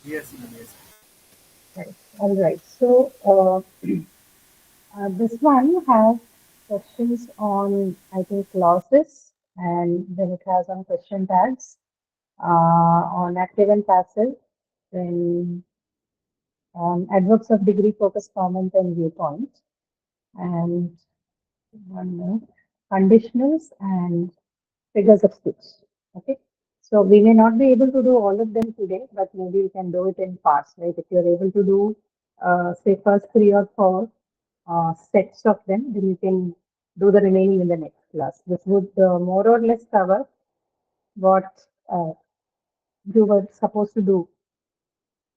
Yes, ma'am, yes. Right. All right. So this one has questions on, I think, clauses, and then it has on question tags, on active and passive, then on adverbs of degree, focus, comment, and viewpoint, and one more, conditionals and figures of speech. Okay. So we may not be able to do all of them today, but maybe we can do it in parts, right? If you're able to do, say, first three or four sets of them, then you can do the remaining in the next class. This would more or less cover what you were supposed to do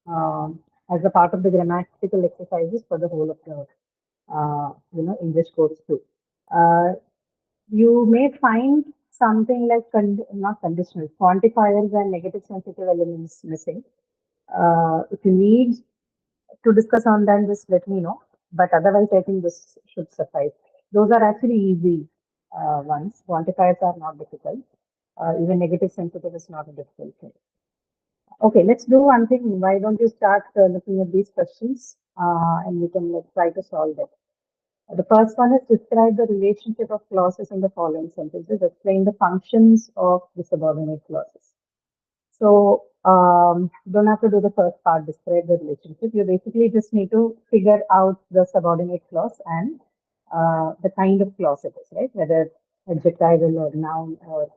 as a part of the grammatical exercises for the whole of the English course too. Uh, you may find something like not conditional quantifiers and negative sensitive elements missing. If you need to discuss on them, just let me know. But otherwise, I think this should suffice. Those are actually easy ones. Quantifiers are not difficult. Even negative sensitive is not a difficult thing. Okay, let's do one thing. Why don't you start looking at these questions and we can try to solve it. The first one is describe the relationship of clauses in the following sentences. Explain the functions of the subordinate clauses. So don't have to do the first part, describe the relationship. You basically just need to figure out the subordinate clause and the kind of clause it is, right? Whether adjectival or noun or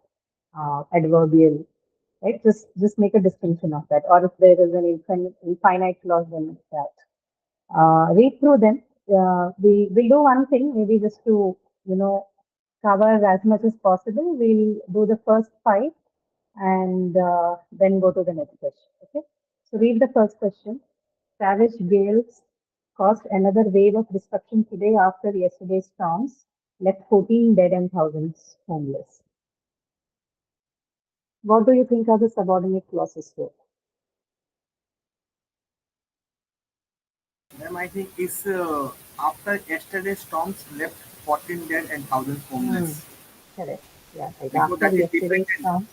adverbial, right? Just make a distinction of that. Or if there is an infinite clause, then it's that. Read through them. We will do one thing, maybe just to you know cover as much as possible. We'll do the first five and then go to the next question. Okay. So read the first question. Savage gales caused another wave of destruction today after yesterday's storms left 14 dead and thousands homeless. What do you think are the subordinate clauses here? Ma'am, I think it's after yesterday's storms left 14 dead and thousands Hmm. homeless. Correct. Yeah, right. Because After that is yesterday's dependent. storm.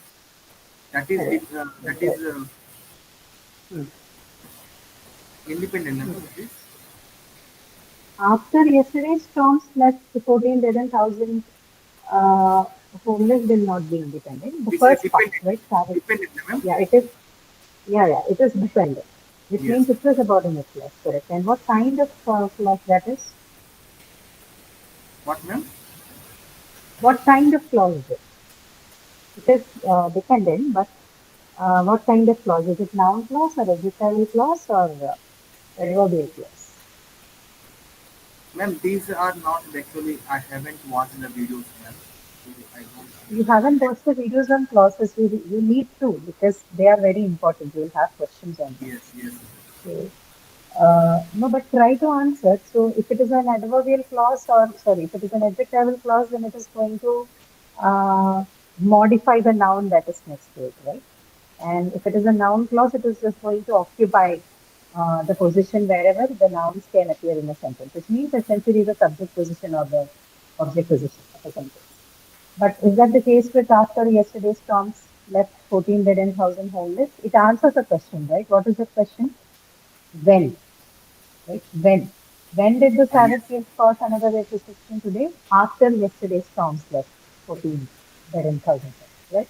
That is Correct. that That's is right. Hmm. independent. Ma'am, Hmm. it is. After yesterday's storms left 14 dead and thousand uh, homeless will not be independent. The It's a first part, dependent. right? Savage. Dependent, ma'am. Yeah, it is. Yeah, yeah, it is dependent, which Yes. means it's a subordinate clause, correct? And what kind of clause that is? What, ma'am? What kind of clause is it? It is dependent, but what kind of clause? Is it noun clause or adjectival clause or adverbial clause? Ma'am, these are not actually. I haven't watched the videos, ma'am. So I don't You understand haven't watched exactly. the videos on clauses. You need to because they are very important. You will have questions on them. Yes, yes. So, no, but try to answer. So, if it is an adverbial clause, or sorry, if it is an adjectival clause, then it is going to uh, modify the noun that is next to it, right? And if it is a noun clause, it is just going to occupy the position wherever the nouns can appear in a sentence, which means essentially the subject position or the object position of a sentence. But is that the case with after yesterday's storms left 14 dead and 1,000 homeless? It answers a question, right? What is the question? When, right? When? When did the Yes. savage gales cause another wave destruction today? After yesterday's storms left 14 dead and 1,000 homeless, right?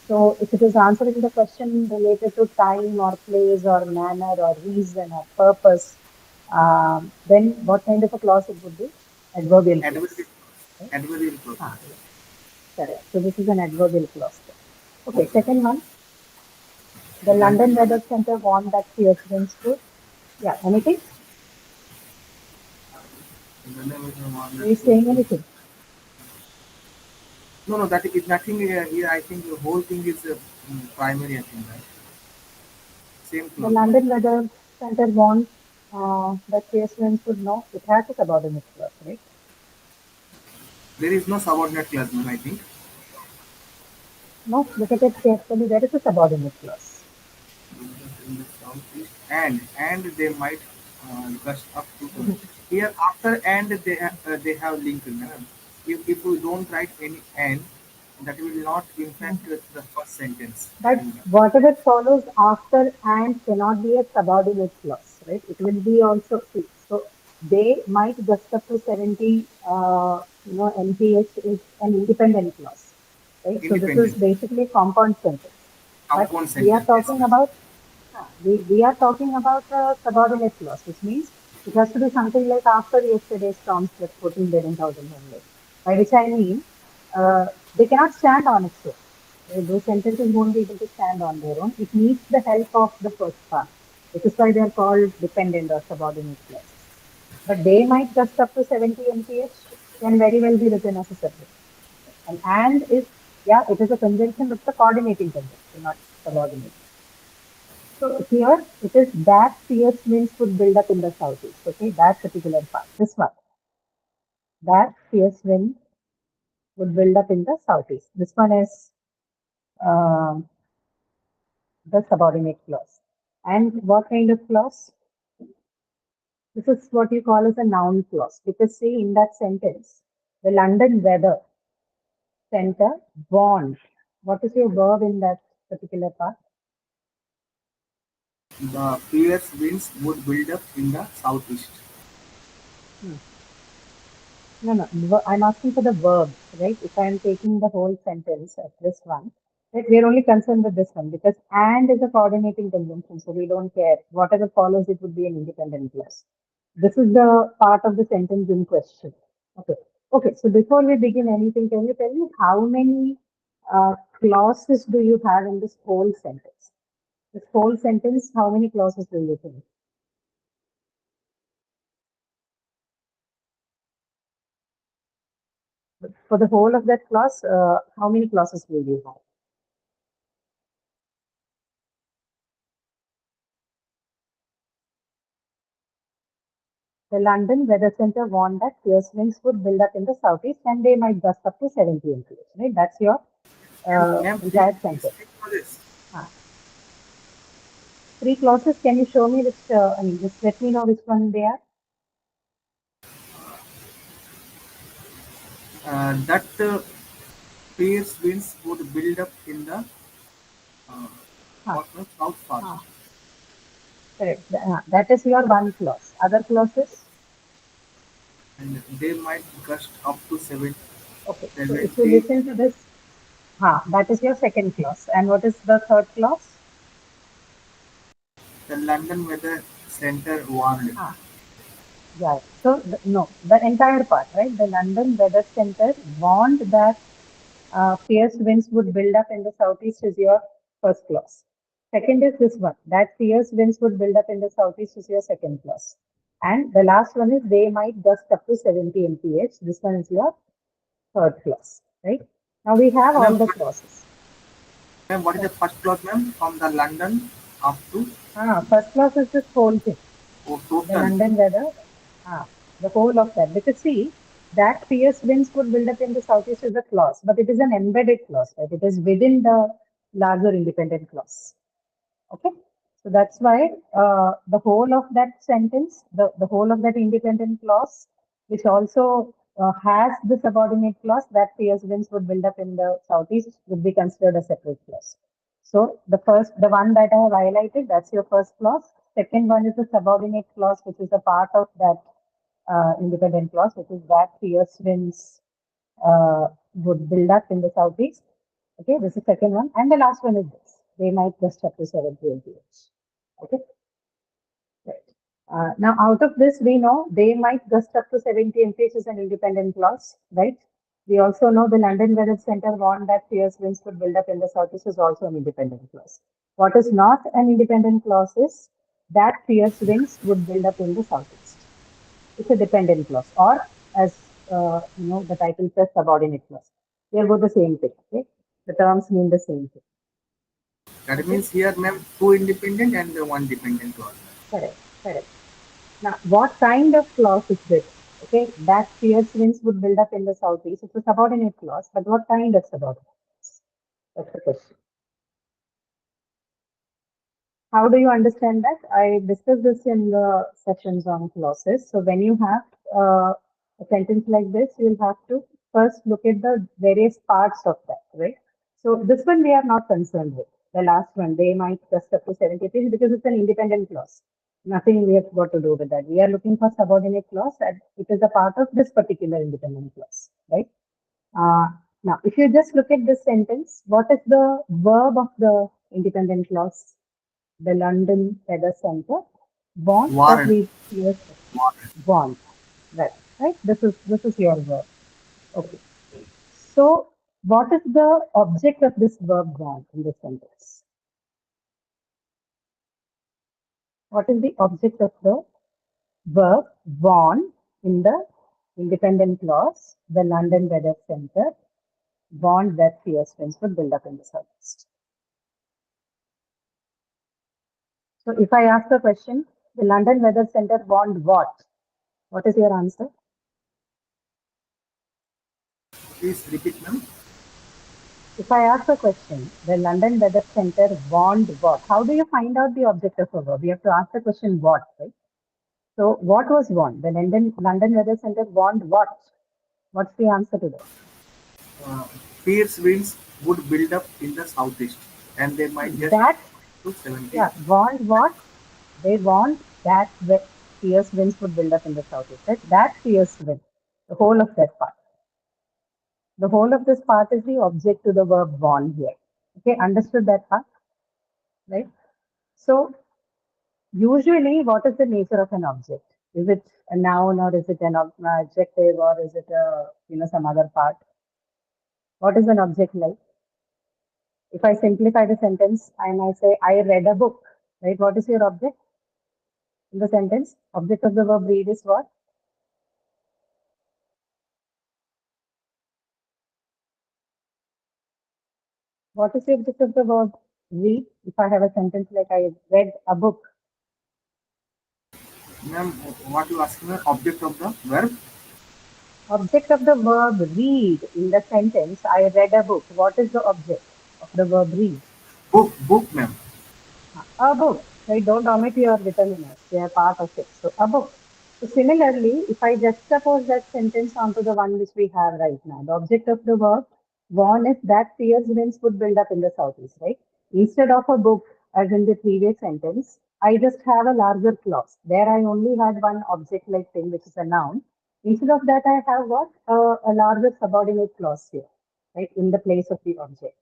So if it is answering the question related to time or place or manner or reason or purpose, then what kind of a clause it would be? Adverbial Adverbial clause, clause. right? Adverbial clause. Ah, yeah. Correct. So this is an adverbial clause. Okay, Okay. second one. The London London weather. Weather Center warned that fierce winds could. Yeah, anything? London weather warned Are that you feels saying good. anything? No, no, that is nothing here. I think the whole thing is primary. I think right. Same The clause, no? London Weather Center warned that fierce winds could know. It has a subordinate clause, right? There is no subordinate clause, ma'am. I think. No, look at it carefully. There is a subordinate clause. In the southeast, and they might gust up to Mhm. here after and they have linked, ma'am. If we don't write any and, that will not impact the first sentence But in the. whatever follows after and cannot be a subordinate clause, right? It will be also, see, so they might just up to 70, NPH is an independent clause, right? So this is Independent basically a compound sentence. But compound we are sentence. Yes, talking ma'am. about, we are talking about a subordinate clause, which means it has to be something like after yesterday's storms that 14 billion thousand only. By which I mean, they cannot stand on its own. Those sentences won't be able to stand on their own. It needs the help of the first part. This is why they are called dependent or subordinate clauses. But they might just up to 70 MPH can very well be written as a separate. And is, yeah, it is a conjunction, but it's a coordinating conjunction, not subordinate. So here it is that fierce winds would build up in the southeast. Okay, that particular part. This one, that fierce wind would build up in the southeast. This one is um the subordinate clause. And what kind of clause? This is what you call as a noun clause. Because see, in that sentence, the London weather center warned. What is your verb in that particular part? The fierce winds would build up in the southeast. Hmm. No, no. I'm asking for the verb, right? If I'm taking the whole sentence of this one, right? We're only concerned with this one because and is a coordinating conjunction, so we don't care. Whatever follows, it would be an independent clause. This is the part of the sentence in question. Okay. Okay. So before we begin anything, can you tell me how many clauses do you have in this whole sentence? This whole sentence, how many clauses do you think? For the whole of that clause, how many clauses will you have? The London Weather Center warned that fierce winds would build up in the southeast and they might gust up to 70 mph. Right? That's your Ma'am, entire sentence. speak for this. Ah, three clauses. Can you show me which? I mean, just let me know which one they are. That fierce winds would build up in the uh, Ah, south part, ah, correct. That is your one clause. Other clauses. and they might gust up to Okay. So if you 70. listen to this, that is your second clause. And what is the third clause? The London Weather Center warned. Ah, yeah. So no, the entire part, right? The London Weather Center warned that fierce winds would build up in the southeast is your first clause. Second is this one, that fierce winds would build up in the southeast is your second clause. And the last one is they might gust up to 70 mph. This one is your third clause, right? Now we have all Ma'am, the clauses. what is the first clause, ma'am? From the London up to First clause is this whole thing, the total. London weather, the whole of that. Because see, that fierce winds would build up in the southeast is a clause, but it is an embedded clause, right? It is within the larger independent clause. Okay. So that's why the whole of that sentence, the whole of that independent clause, which also has the subordinate clause that fierce winds would build up in the southeast would be considered a separate clause. So the one that I have highlighted, that's your first clause. Second one is the subordinate clause, which is a part of that independent clause, which is that fierce winds would build up in the southeast. Okay, this is second one. And the last one is this. They might just up to 70 mph. Okay, right. Now, out of this, we know they might gust up to 70 mph is an independent clause, right? We also know the London Weather Center warned that fierce winds could build up in the southeast is also an independent clause. What is not an independent clause is that fierce winds would build up in the southeast. It's a dependent clause, or as the title says, subordinate clause. They are both the same thing. Okay, the terms mean the same thing. That Okay, means here, ma'am, two independent and one dependent clause. correct, correct. Now, what kind of clause is this? Okay, that fierce winds would build up in the southeast. It's a subordinate clause, but what kind of subordinate clause? That's the question. How do you understand that? I discussed this in the sessions on clauses. So when you have a sentence like this, you'll have to first look at the various parts of that, right? So this one we are not concerned with. The last one, they might just up to 70 pages because it's an independent clause. Nothing we have got to do with that. We are looking for subordinate clause and it is a part of this particular independent clause, right? Uh, Now, if you just look at this sentence, what is the verb of the independent clause? The London Feather Center want that Warrant. we yes, Warrant. want. Right, right. This is your verb. Okay. So, what is the object of this verb want in this sentence? What is the object of the verb want in the independent clause? The London Weather Center want that fierce winds would build up in the southeast. So if I ask the question, the London Weather Center want what? What is your answer? Please repeat, ma'am. If I ask the question, the London Weather Center want what? How do you find out the object of a verb? You have to ask the question what, right? So what was want? The London Weather Center want what? What's the answer to that? Uh, Fierce winds would build up in the southeast, and they might just That, to 70. yeah, want what? They want that fierce winds would build up in the southeast, right? That fierce wind, the whole of that part. The whole of this part is the object to the verb want here. Okay, understood that part, right? So usually, what is the nature of an object? Is it a noun or is it an adjective or is it a some other part? What is an object like? If I simplify the sentence and I say I read a book, right? What is your object in the sentence? Object of the verb read is what? What is the object of the verb read? If I have a sentence like I read a book, Ma'am, what you asking? The object of the verb? object of the verb read in the sentence I read a book. What is the object of the verb read? Book, ma'am. A book, right? Don't omit your determiners. They are part of it. So a book. So similarly, if I juxtapose that sentence onto the one which we have right now, the object of the verb, one is that fierce winds would build up in the southeast, right? Instead of a book, as in the previous sentence, I just have a larger clause. There I only had one object-like thing, which is a noun. Instead of that, I have what? A larger subordinate clause here, right? In the place of the object.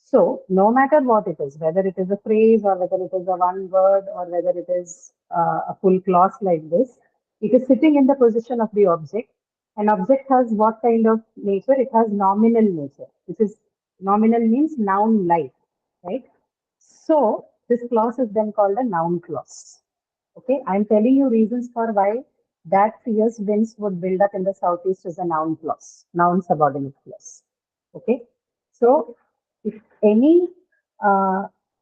So, no matter what it is, whether it is a phrase or whether it is a one word or whether it is a full clause like this, it is sitting in the position of the object. An object has what kind of nature? It has nominal nature. This is nominal means noun like, right? So, this clause is then called a noun clause. Okay, I'm telling you reasons for why that fierce winds would build up in the southeast is a noun clause, noun subordinate clause. Okay, so if any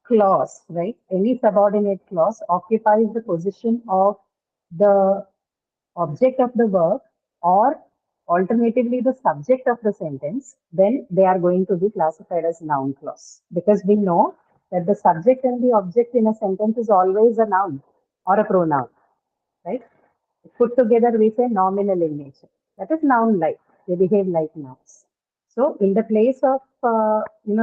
clause, right, any subordinate clause occupies the position of the object of the verb or alternatively the subject of the sentence, then they are going to be classified as noun clause because we know that the subject and the object in a sentence is always a noun or a pronoun, right? Put together, we say nominal in nature. That is noun like. They behave like nouns. So, in the place of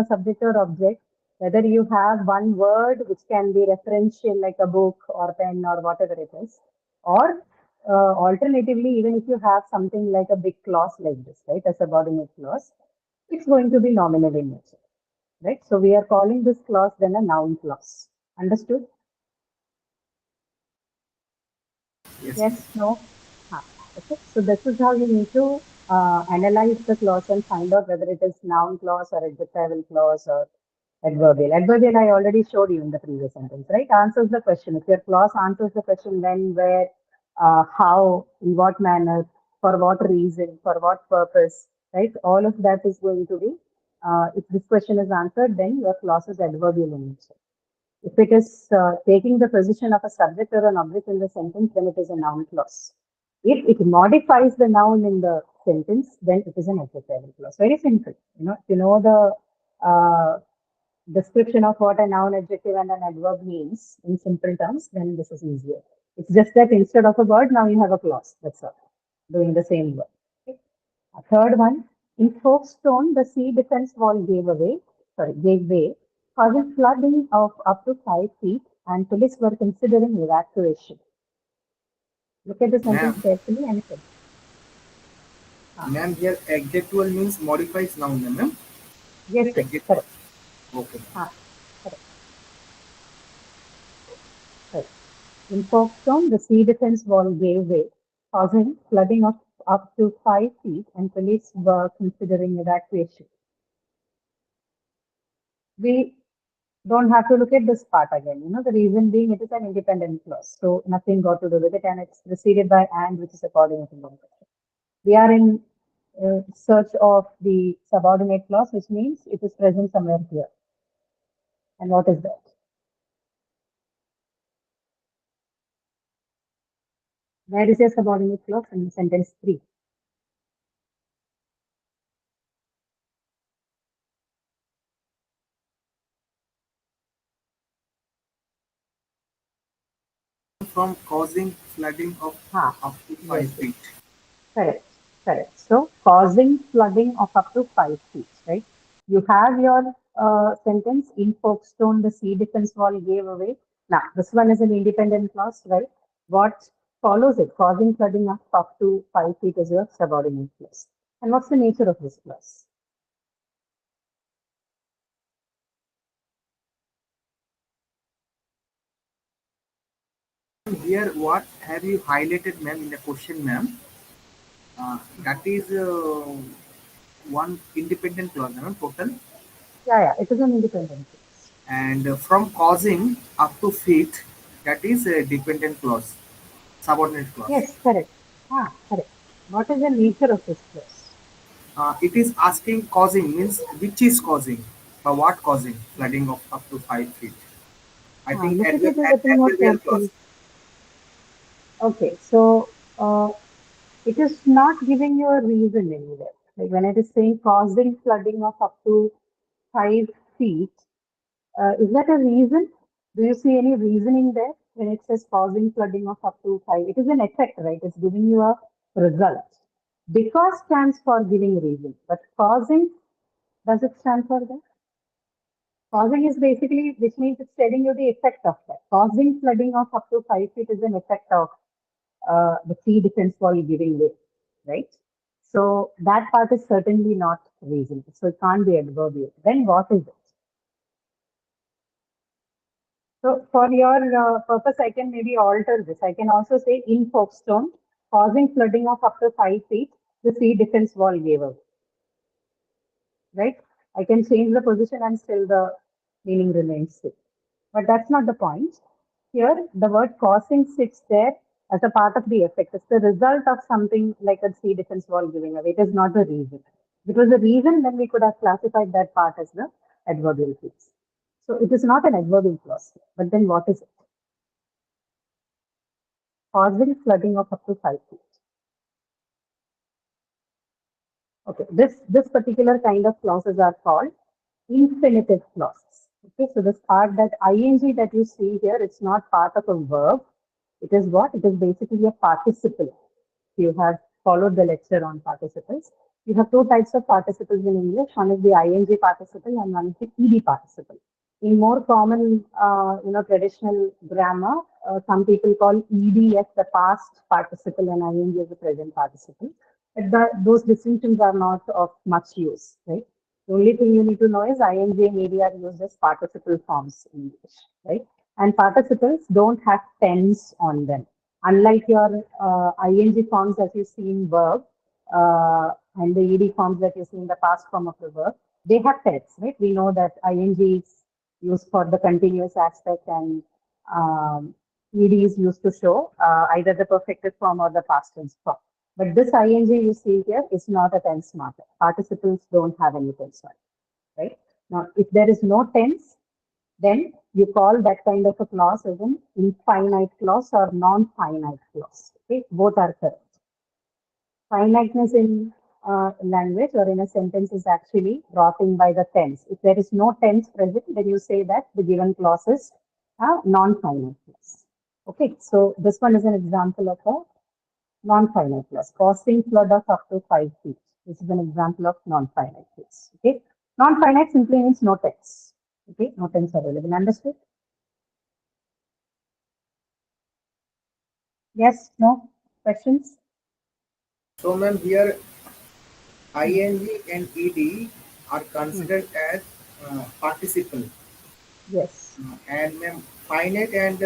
subject or object, whether you have one word which can be referential like a book or pen or whatever it is, or alternatively, even if you have something like a big clause like this, right, a subordinate clause, it's going to be nominal in nature, right? So, we are calling this clause then a noun clause. Understood? Yes, Yes, ma'am. no. Okay, so this is how you need to analyze the clause and find out whether it is noun clause or adjectival clause or adverbial. Adverbial I already showed you in the previous sentence, right? Answers the question. If your clause answers the question when, where, how, in what manner, for what reason, for what purpose, right? All of that is going to be, if this question is answered, then your clause is adverbial in nature. If it is taking the position of a subject or an object in the sentence, then it is a noun clause. If it modifies the noun in the sentence, then it is an adjectival clause. Very simple. If you know the description of what a noun, adjective, and an adverb means in simple terms, then this is easier. It's just that instead of a word, now you have a clause. That's all. Doing the same word. Okay. A third one. In Folkestone, the sea defense wall gave way, causing flooding of up to 5 feet, and police were considering evacuation. Look at the sentence Ma'am, carefully and check. Ah, ma'am, here adjectual means modifies noun, ma'am. yes, yes, Adjectual. correct. Okay, ma'am. Ah, correct, correct. In Folkestone, the sea defense wall gave way, causing flooding of up to 5 feet, and police were considering evacuation. We don't have to look at this part again. The reason being it is an independent clause, so nothing got to do with it, and it's preceded by and, which is a coordinating nomenclature. We are in search of the subordinate clause, which means it is present somewhere here. And what is that? Where is your subordinate clause in sentence 3? From causing flooding of Ah, up to yes, five yes. feet. Correct, correct. So causing flooding of up to 5 feet, right? You have your sentence in Folkestone, the sea defense wall gave away. Now, this one is an independent clause, right? What follows it? Causing flooding of up to 5 feet is your subordinate clause. And what's the nature of this clause? Here, what have you highlighted, ma'am, in the question, ma'am? That is one independent clause, ma'am, total. Yeah, it is an independent clause. And from causing up to feet, that is a dependent clause, subordinate clause. Yes, correct. Correct. What is the nature of this clause? It is asking causing means which is causing, what causing flooding of up to 5 feet. I think Look at it a little more adverbial clause. carefully. Okay, so it is not giving you a reason anywhere. Like when it is saying causing flooding of up to 5 feet, is that a reason? Do you see any reasoning there when it says causing flooding of up to 5? It is an effect, right? It's giving you a result. Because stands for giving reason, but causing, does it stand for that? Causing is basically, which means it's telling you the effect of that. Causing flooding of up to 5 feet is an effect of the sea defense wall giving way, right? So that part is certainly not reason. So it can't be adverbial. Then what is it? So for your purpose, I can maybe alter this. I can also say in Folkestone, causing flooding of up to 5 feet, the sea defense wall gave away, right? I can change the position and still the meaning remains same. But that's not the point. Here, the word causing sits there as a part of the effect. It's the result of something like a sea defense wall giving away. It is not the reason. If it was the reason, then we could have classified that part as the adverbial clause. So it is not an adverbial clause. But then what is it? Causing flooding of up to 5 feet. Okay, this particular kind of clauses are called infinitive clauses. Okay, so this part that ing that you see here, it's not part of a verb. It is what? It is basically a participle. You have followed the lecture on participles. You have two types of participles in English. One is the ing participle and one is the ed participle. In more common, traditional grammar, some people call ed as the past participle and ing as the present participle. But those distinctions are not of much use, right? The only thing you need to know is ing and ed are used as participle forms in English, right? And participles don't have tense on them. Unlike your ing forms that you see in verb and the ed forms that you see in the past form of the verb, they have tense, right? We know that ing is used for the continuous aspect and ed is used to show either the perfected form or the past tense form. But this ing you see here is not a tense marker. Participles don't have any tense on it, right? Now, if there is no tense, then you call that kind of a clause as an infinite clause or non-finite clause. Okay, both are correct. Finiteness in language or in a sentence is actually brought in by the tense. If there is no tense present, then you say that the given clause is a non-finite clause. Okay, so this one is an example of a non-finite clause, causing flood of up to 5 feet. This is an example of non-finite case. Okay, non-finite simply means no tens. Okay, no tens available. Understood? Yes, no questions? So, ma'am, here Hmm. ing and ed are Hmm. considered as participle. Yes. And ma'am, finite and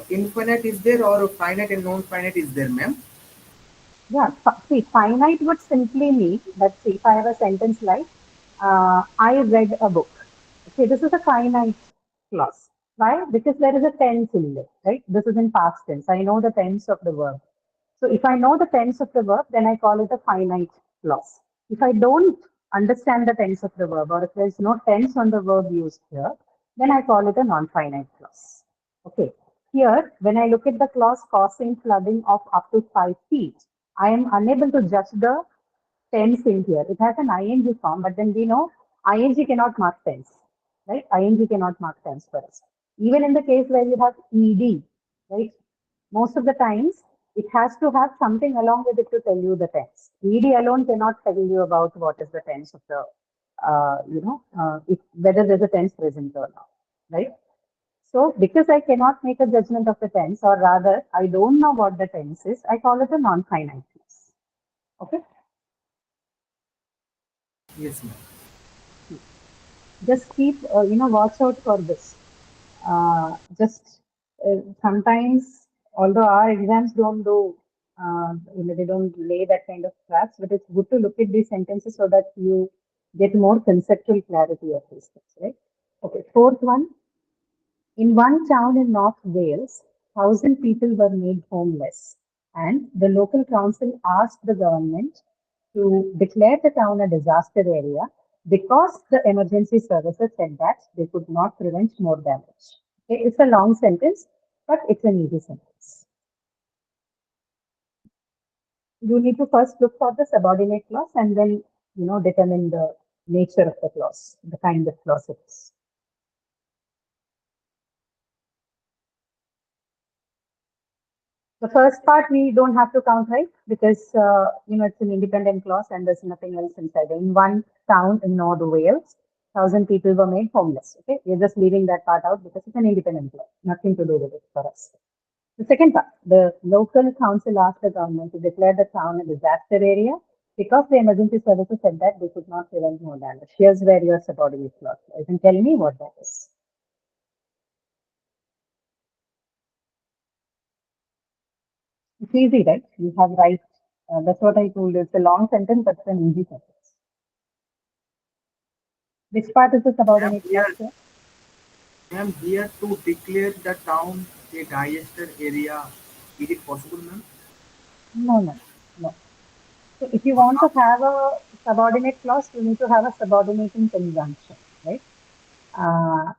infinite is there, or finite and non-finite is there, ma'am? Yeah, see, finite would simply mean that, see, if I have a sentence like, I read a book. Okay, this is a finite clause. Why? Because there is a tense in it, right? This is in past tense. I know the tense of the verb. So if I know the tense of the verb, then I call it a finite clause. If I don't understand the tense of the verb, or if there's no tense on the verb used here, then I call it a non-finite clause. Okay. Here, when I look at the clause causing flooding of up to 5 feet, I am unable to judge the tense in here. It has an ing form, but then we know ing cannot mark tense, right? Ing cannot mark tense for us. Even in the case where you have ed, right? Most of the times, it has to have something along with it to tell you the tense. Ed alone cannot tell you about what is the tense of the, if, whether there's a tense present or not, right? So, because I cannot make a judgment of the tense, or rather, I don't know what the tense is, I call it a non-finite tense. Okay. Yes, ma'am. Just keep, watch out for this. Just sometimes, although our exams don't do, they don't lay that kind of traps, but it's good to look at these sentences so that you get more conceptual clarity of these things, right? Okay, fourth one. In one town in North Wales, 1,000 people were made homeless, and the local council asked the government to declare the town a disaster area because the emergency services said that they could not prevent more damage. Okay, it's a long sentence, but it's an easy sentence. You need to first look for the subordinate clause and then determine the nature of the clause, the kind of clause it is. The first part we don't have to count, right? Because it's an independent clause and there's nothing else inside. In one town in North Wales, 1,000 people were made homeless. Okay, we're just leaving that part out because it's an independent clause, nothing to do with it for us. The second part, the local council asked the government to declare the town a disaster area because the emergency services said that they could not prevent more damage. Here's where your subordinate clause is, and tell me what that is. It's easy, right? You have right. That's what I told you. It's a long sentence, but it's an easy sentence. Which part is the Ma'am, subordinate clause here, here? ma'am, here to declare the town a disaster area. Is it possible, ma'am? No, no, no. So if you want to have a subordinate clause, you need to have a subordinating conjunction, right? Uh,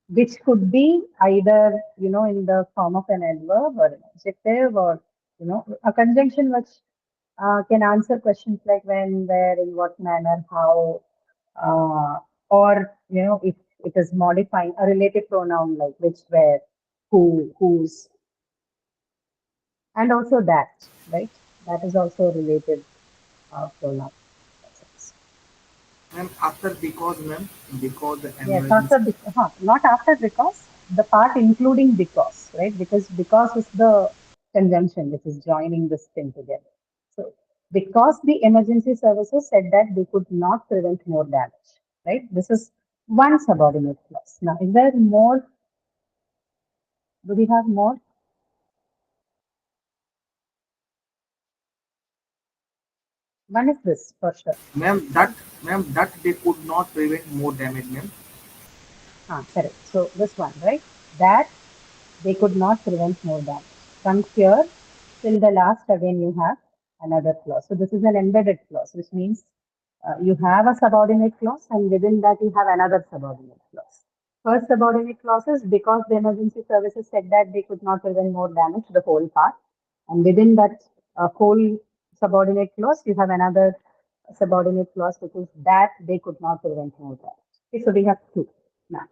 which could be either, in the form of an adverb or an adjective, or, a conjunction which can answer questions like when, where, in what manner, how, uh, or, if it is modifying a relative pronoun like which, where, who, whose, and also that, right? That is also a related pronoun. Ma'am, after because, ma'am, because the Yes, emergency. not after because, the part including because, right? Because is the conjunction which is joining this thing together. So, because the emergency services said that they could not prevent more damage, right? This is one subordinate clause. Now, is there more? Do we have more? One is this for sure. Ma'am, that they could not prevent more damage, ma'am. Correct. So, this one, right? That they could not prevent more damage. From here till the last, again, you have another clause. So this is an embedded clause, which means you have a subordinate clause, and within that you have another subordinate clause. First subordinate clause is because the emergency services said that they could not prevent more damage, the whole part. And within that whole subordinate clause, you have another subordinate clause, which is that they could not prevent more damage. Okay, so we have two. Now,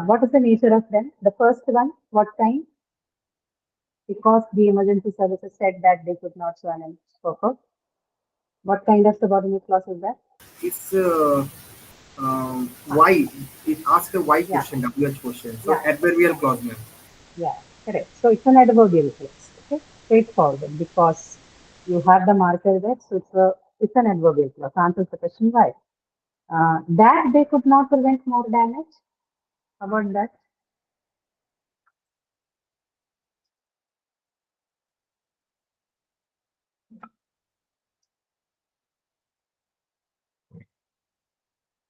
what is the nature of them? The first one, what kind? Because the emergency services said that they could not, so on and so forth. What kind of subordinate clause is that? It's why. It asks a why Yeah, question, WH question. So yeah, adverbial yeah, clause, ma'am. yeah, correct. So it's an adverbial clause. Okay, straightforward because you have the marker there, so it's an adverbial clause. Answers the question why. That they could not prevent more damage. How about that?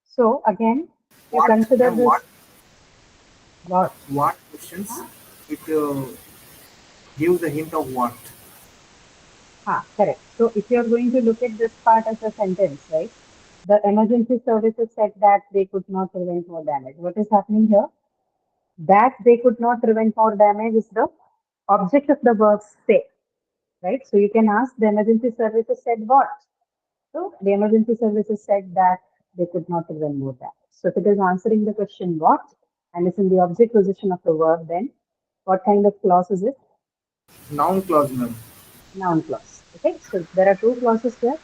So again, you What, consider ma'am? this what? What questions? Huh? It gives a hint of what. Correct. So if you're going to look at this part as a sentence, right? The emergency services said that they could not prevent more damage. What is happening here? That they could not prevent more damage is the object of the verb say, right? So you can ask the emergency services said what? So the emergency services said that they could not prevent more damage. So if it is answering the question what and it's in the object position of the verb, then what kind of clause is it? Noun clause, ma'am. Noun clause. Okay, so there are two clauses here.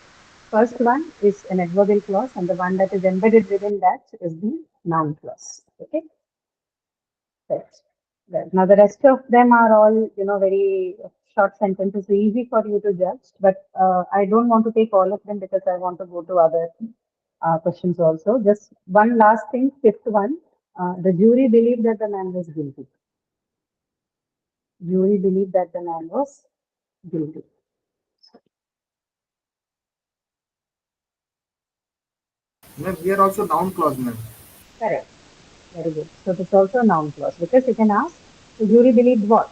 First one is an adverbial clause, and the one that is embedded within that is the noun clause. Okay, right. Right. Now the rest of them are all, very short sentences, so easy for you to judge. But I don't want to take all of them because I want to go to other questions also. Just one last thing, fifth one. The jury believed that the man was guilty. Jury believed that the man was guilty. Ma'am, here also noun clause, ma'am. Correct. Very good. So it's also a noun clause because you can ask the jury believed what,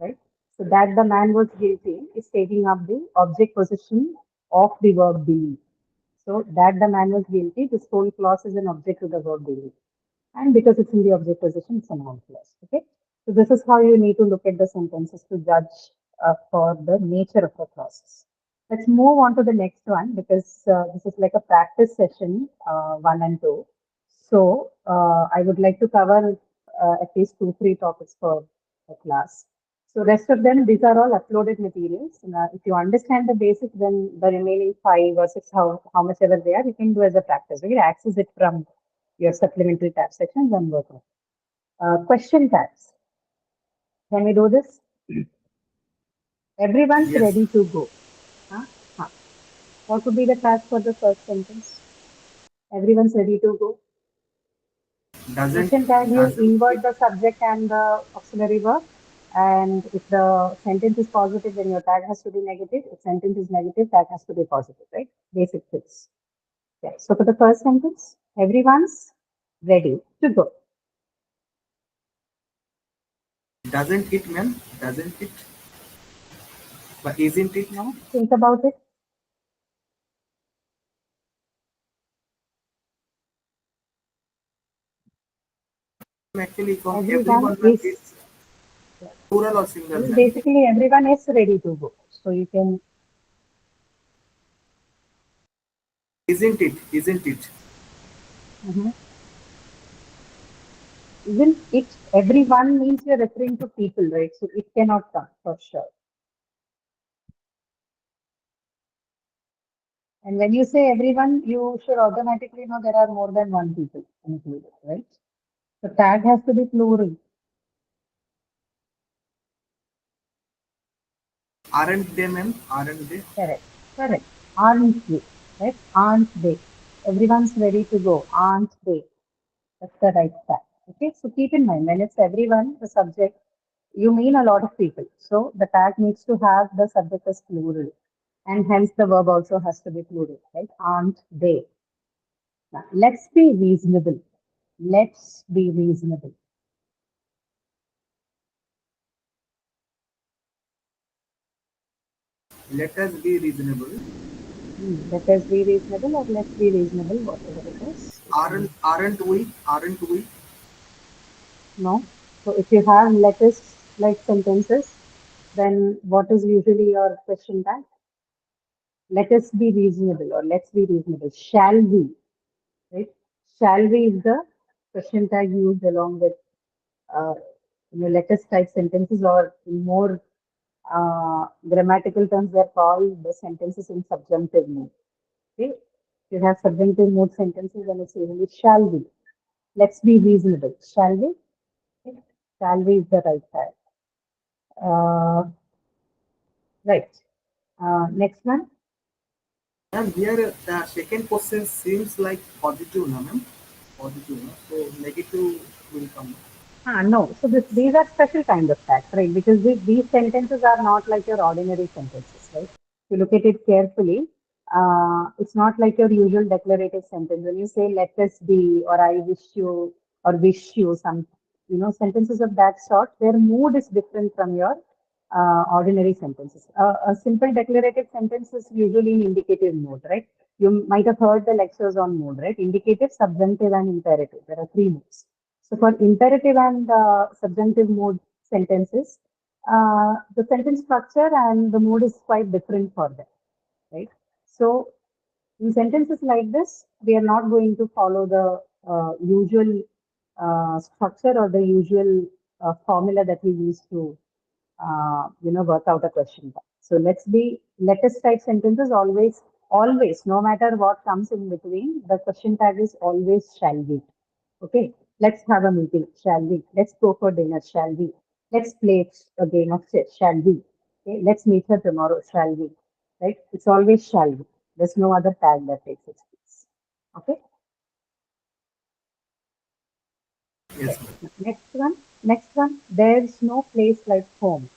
right? So that the man was guilty is taking up the object position of the verb believe. So that the man was guilty, this whole clause is an object to the verb believe. And because it's in the object position, it's a noun clause. Okay. So this is how you need to look at the sentences to judge for the nature of the clauses. Let's move on to the next one because this is like a practice session, one and two. So I would like to cover at least two, three topics for the class. So rest of them, these are all uploaded materials. And, if you understand the basics, then the remaining five or six, how much ever they are, you can do as a practice. You can access it from your supplementary tab sections and work on. Question tags. Can we do this? Everyone's Yes. ready to go. Huh? Huh. What would be the task for the first sentence? Everyone's ready to go. Doesn't Question tag, you doesn't it invert the subject and the auxiliary verb. And if the sentence is positive, then your tag has to be negative. If sentence is negative, tag has to be positive, right? Basic fix. Yeah. So for the first sentence, everyone's ready to go. doesn't it, ma'am? Doesn't it? But isn't it? No? Think about it. Actually, from Everyone everyone, ma'am, is, it's plural or single, ma'am. basically everyone is ready to go. So you can, Isn't it? Isn't it? mhm. Even it, everyone means you're referring to people, right? So it cannot come for sure. And when you say everyone, you should automatically know there are more than one people included, right? The tag has to be plural. Aren't they, ma'am? Aren't they? Correct. Correct. Aren't they? Right? Aren't they? Everyone's ready to go. Aren't they? That's the right tag. Okay. So keep in mind when it's everyone, the subject, you mean a lot of people. So the tag needs to have the subject as plural. And hence the verb also has to be plural, right? Aren't they? Now, let's be reasonable. Let's be reasonable. Let us be reasonable. Let us be reasonable or let's be reasonable, whatever it is. You can, Aren't we? Aren't we? no. So if you have let us like sentences, then what is usually your question tag? Let us be reasonable or let's be reasonable. Shall we? Right? Shall we is the question tag used along with uh, let us type sentences or in more grammatical terms, they're called the sentences in subjunctive mood. Okay. You have subjunctive mood sentences and it's usually shall we. Let's be reasonable. Shall we? Okay. Shall we is the right tag. Right. Next one. Ma'am, here the second question seems like positive, no, ma'am? Positive, no? So negative will come. No, so these are special kind of tags, right? Because these sentences are not like your ordinary sentences, right? If you look at it carefully, it's not like your usual declarative sentence. When you say "let us be" or "I wish you" or "wish you," some sentences of that sort, their mood is different from your ordinary sentences. A simple declarative sentence is usually in indicative mode, right? You might have heard the lectures on mood, right? Indicative, subjunctive, and imperative. There are three moods. So for imperative and subjunctive mood sentences, the sentence structure and the mood is quite different for them, right? So in sentences like this, we are not going to follow the usual structure or the usual formula that we use to, work out a question. So let us type sentences always, no matter what comes in between, the question tag is always shall be. Okay, let's have a meeting, shall we? Let's go for dinner, shall we? Let's play a game of chess, shall we? Okay, let's meet her tomorrow, shall we? Right? It's always shall we. There's no other tag that takes its place. Okay, Yes, okay. ma'am. Next one. There's no place like home.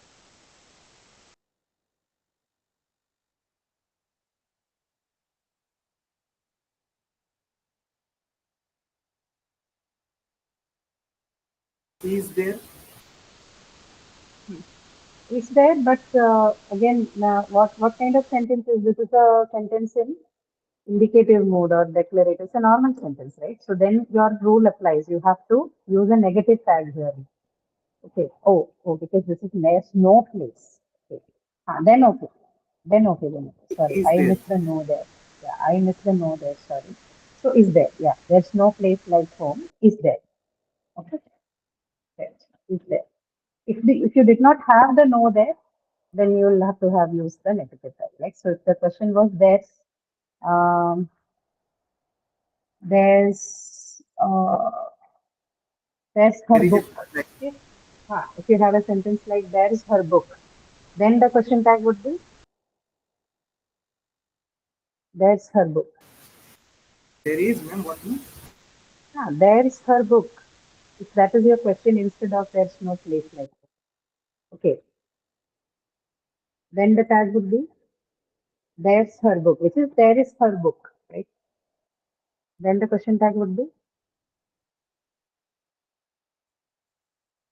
Is there? Hmm. It's there, but again, what kind of sentence is this? Is a sentence in indicative mode or declarative. It's a normal sentence, right? So then your rule applies. You have to use a negative tag here. Okay. Oh, because this is there's no place. Okay. Then okay. Then okay. Then okay. Sorry, Is I there? missed the no there. Yeah, I missed the no there. Sorry. So is there? Yeah. There's no place like home. Is there? Okay. There. Is there? If you did not have the no there, then you will have to have used the negative tag, right? So if the question was um, there's there's her There is a book. Okay. If you have a sentence like there's her book, then the question tag would be there's her book. there is, ma'am. What, ma'am? There's her book. If that is your question instead of there's no place like that. Okay. Then the tag would be there's her book, which is there is her book, right? Then the question tag would be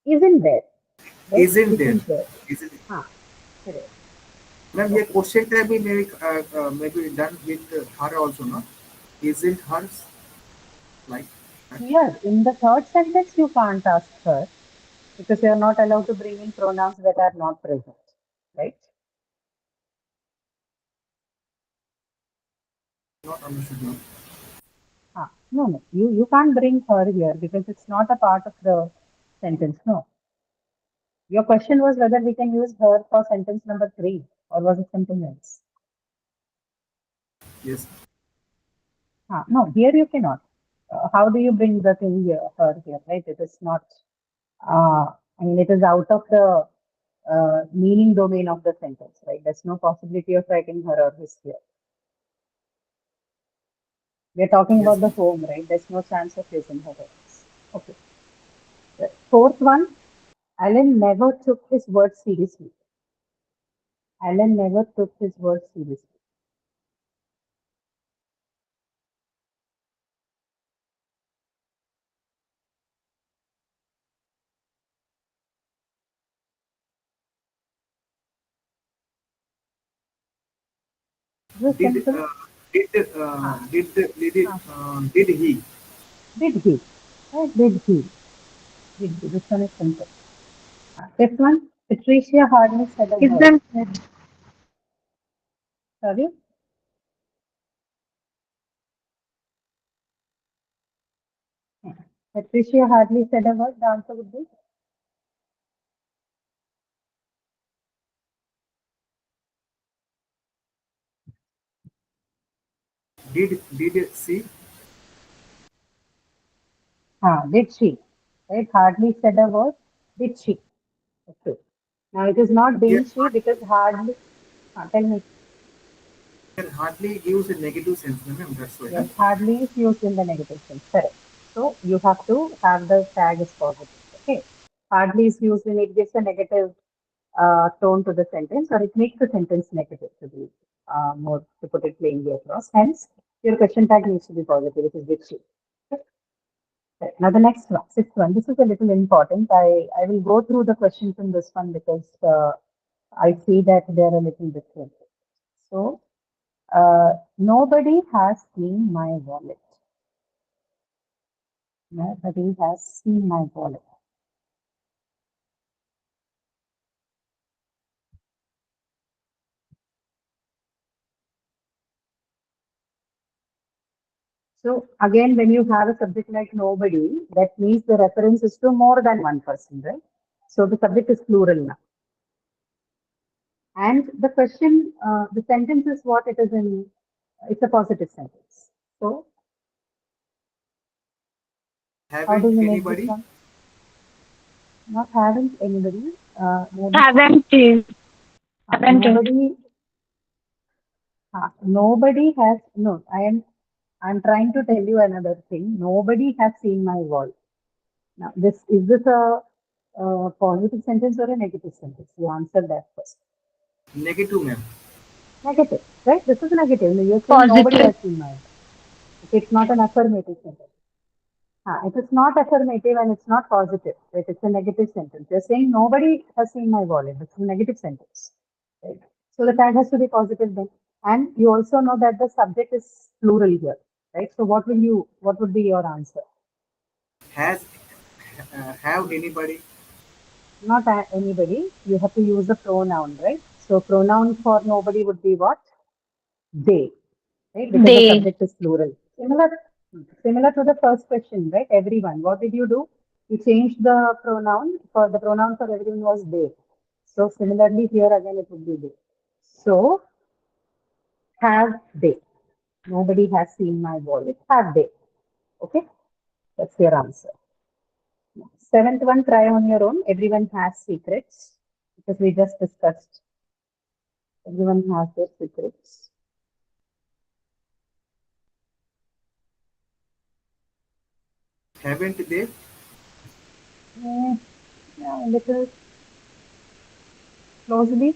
isn't there, right? Isn't there? Isn't there. Isn't it? Ah, correct. Ma'am, here Okay. question tag be maybe done with her also, no? Isn't hers like that? Here in the third sentence, you can't ask her because you are not allowed to bring in pronouns that are not present, right? Not understood, ma'am. No. You can't bring her here because it's not a part of the sentence. No. Your question was whether we can use her for sentence number three, or was it something else? Yes. No, here you cannot. How do you bring the thing here, her here, right? It is not, it is out of the meaning domain of the sentence, right? There's no possibility of writing her or his here. We're talking Yes, about the ma'am. home, right? There's no chance of using her or his. Okay. The fourth one, Alan never took his words seriously. Alan never took his words seriously. This is Did simple. Ah, did he? did he? Did he? Did he? This one is simple. Fifth one, Patricia hardly said a word. Isn't it? Sorry? Patricia hardly said a word. The answer would be Did she? Did she? Right? Hardly said a word. Did she? Okay. Now it is not Here, been she because hardly. Tell me. here hardly gives a negative sense, ma'am. That's why. Huh? Yes, hardly is used in the negative sense. Correct. So you have to have the tag is positive. Okay. Hardly is used when it gives a negative tone to the sentence, or it makes the sentence negative to be more to put it plainly across. Hence, your question tag needs to be positive, which is did she. Okay. Right. Now the next one, sixth one. This is a little important. I will go through the questions in this one because I see that they are a little different. So nobody has seen my wallet. Nobody has seen my wallet. So again, when you have a subject like nobody, that means the reference is to more than one person, right? So the subject is plural now. And the question, the sentence is what it is in, it's a positive sentence. So how do Haven't you make this anybody? one? Not haven't anybody. Haven't you? Haven't it? Nobody. Nobody has. No, I'm trying to tell you another thing. Nobody has seen my wall. Now, this a positive sentence or a negative sentence? You answer that first. Negative, ma'am. Negative, right? This is negative. You're saying nobody Positive. has seen my wall. It's not an affirmative sentence. If it's not affirmative and it's not positive, right? It's a negative sentence. You're saying nobody has seen my wallet. It's a negative sentence, right? So the tag has to be positive then. And you also know that the subject is plural here, right? So what would be your answer? Has have anybody? Not anybody. You have to use the pronoun, right? So pronoun for nobody would be what? They, right? Because the They. subject is plural. Similar to the first question, right? Everyone. What did you do? You changed the pronoun for the pronoun for everyone was they. So similarly here again it would be they. So have they. Nobody has seen my wallet. Have they? Okay? That's your answer. Seventh one, try on your own. Everyone has secrets because we just discussed. Everyone has their secrets. Haven't they? Yeah, a little closely.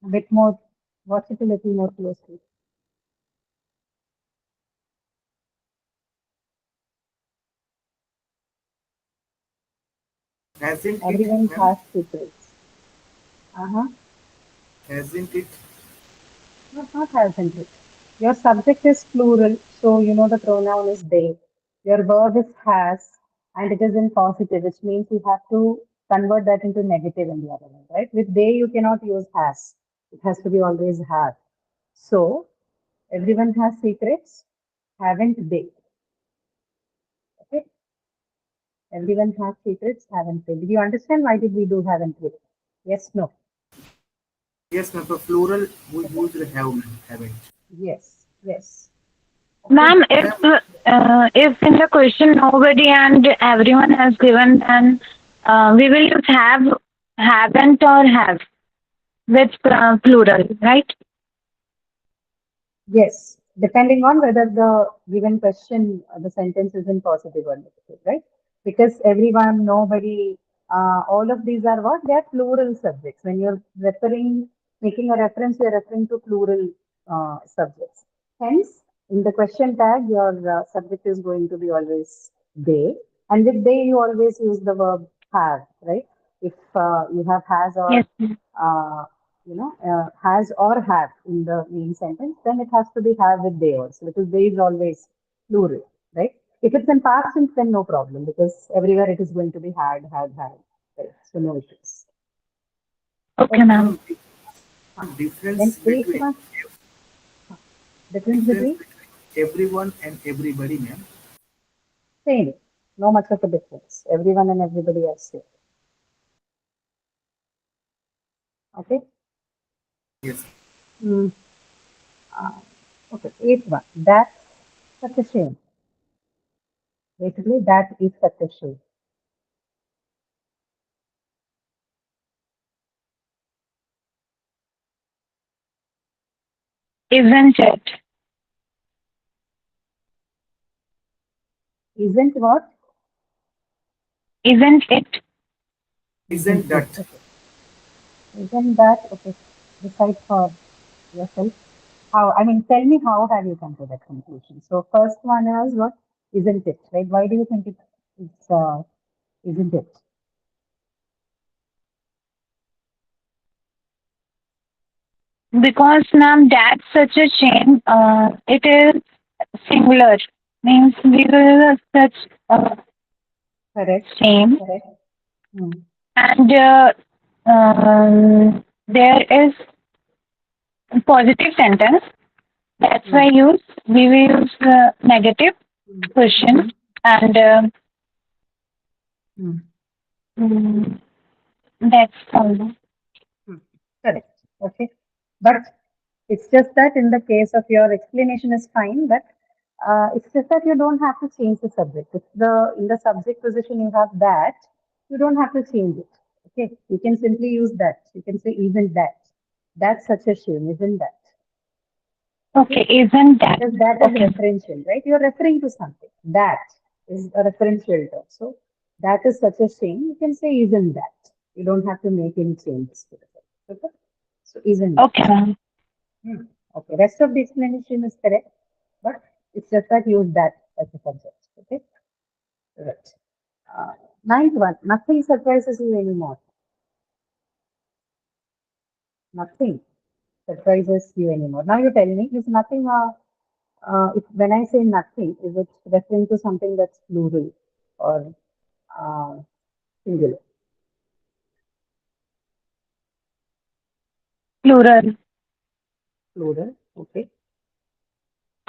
A bit more, watch it a little more closely. Hasn't it, Everyone ma'am? has secrets. Uh-huh. Hasn't it? Not hasn't it. Your subject is plural, so you know the pronoun is they. Your verb is has, and it is in positive, which means you have to convert that into negative in the other one, right? With they, you cannot use has. It has to be always have. So, everyone has secrets, haven't they? Okay? Everyone has secrets, haven't they? Did you understand why did we do haven't we? Yes, no. Yes, ma'am. For plural, we Okay. use the have, ma'am. Haven't. Yes, yes. Okay. Ma'am, Ma'am, if in the question nobody and everyone has given, then we will use have, haven't, or have with plural, right? Yes, depending on whether the given question, the sentence is in positive or negative, right? Because everyone, nobody, all of these are what? They are plural subjects. When you're making a reference, you're referring to plural subjects. Hence, in the question tag, your subject is going to be always they. And with they, you always use the verb have, right? If you have has Yes. or uh, has or have in the main sentence, then it has to be have with they also, because they is always plural, right? If it's in past tense, then no problem, because everywhere it is going to be had, right? So no issues. Okay, Okay. ma'am. ma'am, Then difference eighth between one, difference difference between between everyone and everybody, ma'am. same, no much of a difference. Everyone and everybody are same. Okay. Yes. Mm. Okay. Eighth one. That's such a shame. Basically, that is such a shame. Isn't it? Isn't what? Isn't it? Isn't that? Okay. Isn't that okay? Decide for yourself. How? I mean, tell me how have you come to that conclusion? So first one is what? Isn't it? Right? Why do you think it's isn't it? Because, ma'am, that's such a shame. It is singular. Means we will such a Correct. shame. Correct. Hmm. And there is positive sentence. That's Hmm. why we will use negative Hmm. question, and Hmm. mm, that's all. Hmm. Correct. Okay. But it's just that in the case of your explanation is fine, but it's just that you don't have to change the subject. If the in the subject position you have that, you don't have to change it. Okay. You can simply use that. You can say isn't that. That's such a shame, isn't that? Okay. Okay, isn't that Because that is okay? referential, right? You're referring to something. That is a referential term. So that is such a shame. You can say isn't that. You don't have to make any changes to it. Okay. So isn't that. Okay, ma'am. Hmm. Okay. Rest of the explanation is correct, but it's just that use that as a subject. Okay. Right. Uh, Ninth one. Nothing surprises you anymore. Nothing surprises you anymore. Now you tell me, is nothing if when I say nothing, is it referring to something that's plural or uh, singular? Plural. Plural. Okay.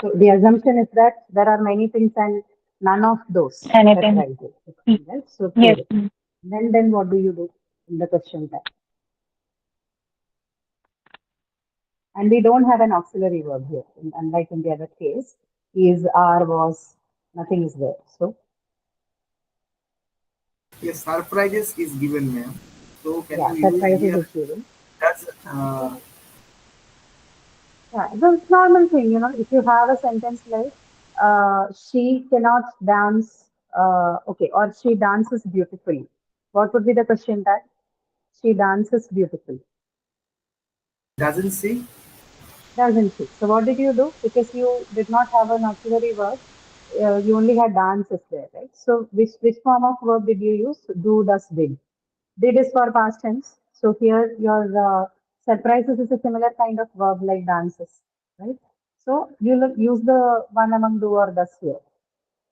So the assumption is that there are many things and none of those Anything. surprises. Y- Right? So Yes, plural. ma'am. Then what do you do in the question tag? And we don't have an auxiliary verb here, unlike in the other case. Is, are, was, nothing is there. So Yes, surprises is given, ma'am. So can yeah, you use surprises here is given. that's Yeah, so it's normal thing, if you have a sentence like, she cannot dance, okay, or she dances beautifully. What would be the question tag? She dances beautifully, doesn't say doesn't she? So what did you do? Because you did not have an auxiliary verb, you only had dances there, right? So which form of verb did you use? Do, does, did. Did is for past tense. So here your surprises is a similar kind of verb like dances, right? So you will use the one among do or does here,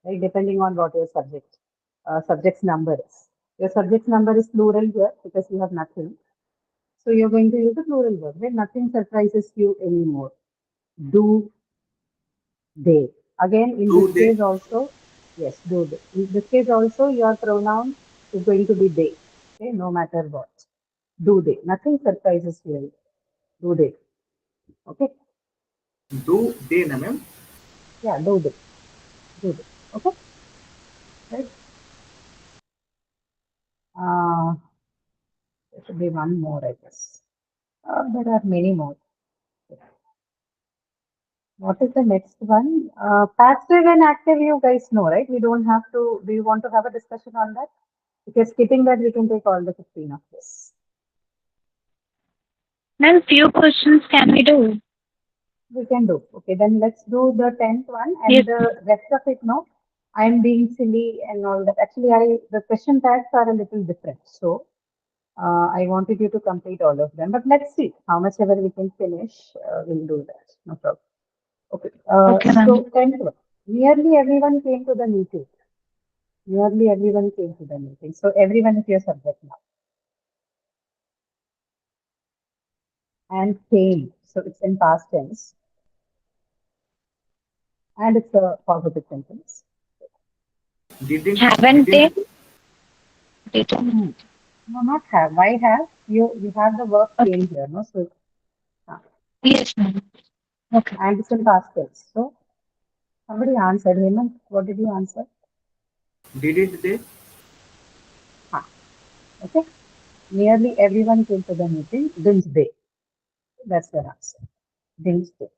right? Depending on what your subject's number is. Your subject's number is plural here because you have nothing. So you're going to use the plural verb, right? Nothing surprises you anymore. Do they? Again, in do this they case also, yes, do they. In this case also, your pronoun is going to be they, okay, no matter what. Do they? Nothing surprises you. Do they? Okay? na, ma'am? Yeah, do they? Do they? Okay? Right? Uh, there should be one more, I guess. There are many more. What is the next one? Passive and active, you guys know, right? We don't have to. Do you want to have a discussion on that? Because skipping that, we can take all the 15 of this. Ma'am, few questions can we do? We can do. Okay, then let's do the 10th one Yes, and the rest of it. No, I'm being silly and all that. Actually, the question tags are a little different. So I wanted you to complete all of them. But let's see how much ever we can finish. We'll do that. No problem. Okay. okay, ma'am. So 10th one. Nearly everyone came to the meeting. Nearly everyone came to the meeting. So everyone is your subject now. And came. So it's in past tense. And it's a positive sentence. Didn't Haven't they? didn't Didn't. Hmm. No, not have. Why have? You have the verb Okay. came here, no? So uh, Yes, ma'am. Okay. and it's in past tense. So somebody answered. Hemant, what did you answer? Didn't they? Ah, okay. Nearly everyone came to the meeting, didn't they? That's their answer. Didn't they?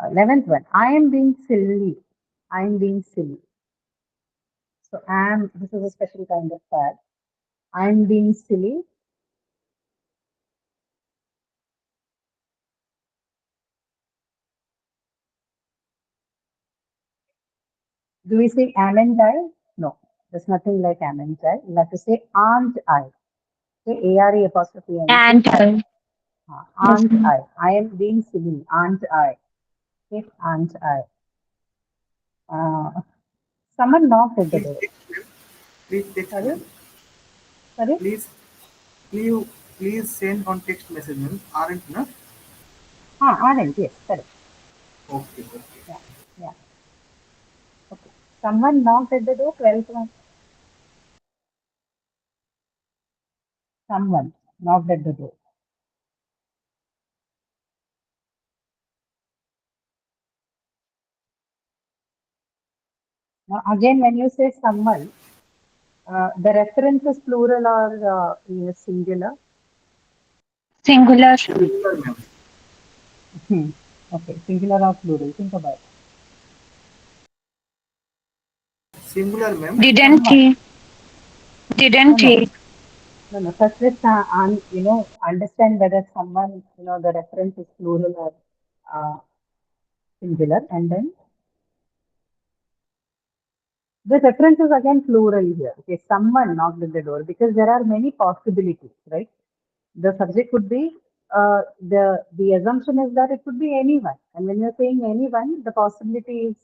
11th one. I am being silly. I am being silly. So am. This is a special kind of tag. I am being silly. Do we say am and I? No. There's nothing like am and I. You have to say aren't I. Okay, ARE apostrophe NT. And yes, Aren't ma'am. I? I am being silly. Aren't I? Okay, aren't I? Uh, someone knocked at the Please door. text them. Please text Sorry? them. Sorry? Please, please, please send on text message, ma'am. Aren't na? Aren't. Yes, correct. Okay, okay. Yeah, yeah. Okay. Someone knocked at the door. 12th one. Someone knocked at the door. Now, again, when you say someone, the reference is plural or singular? Singular. Singular, ma'am. Hmm. Okay, singular or plural. Think about it. Singular, ma'am. Didn't Someone. he? No, Didn't no, he? no, no. First, let's understand whether someone, the reference is plural or singular, and then the reference is again plural here. Okay, someone knocked at the door because there are many possibilities, right? The subject could be the assumption is that it could be anyone, and when you're saying anyone, the possibility is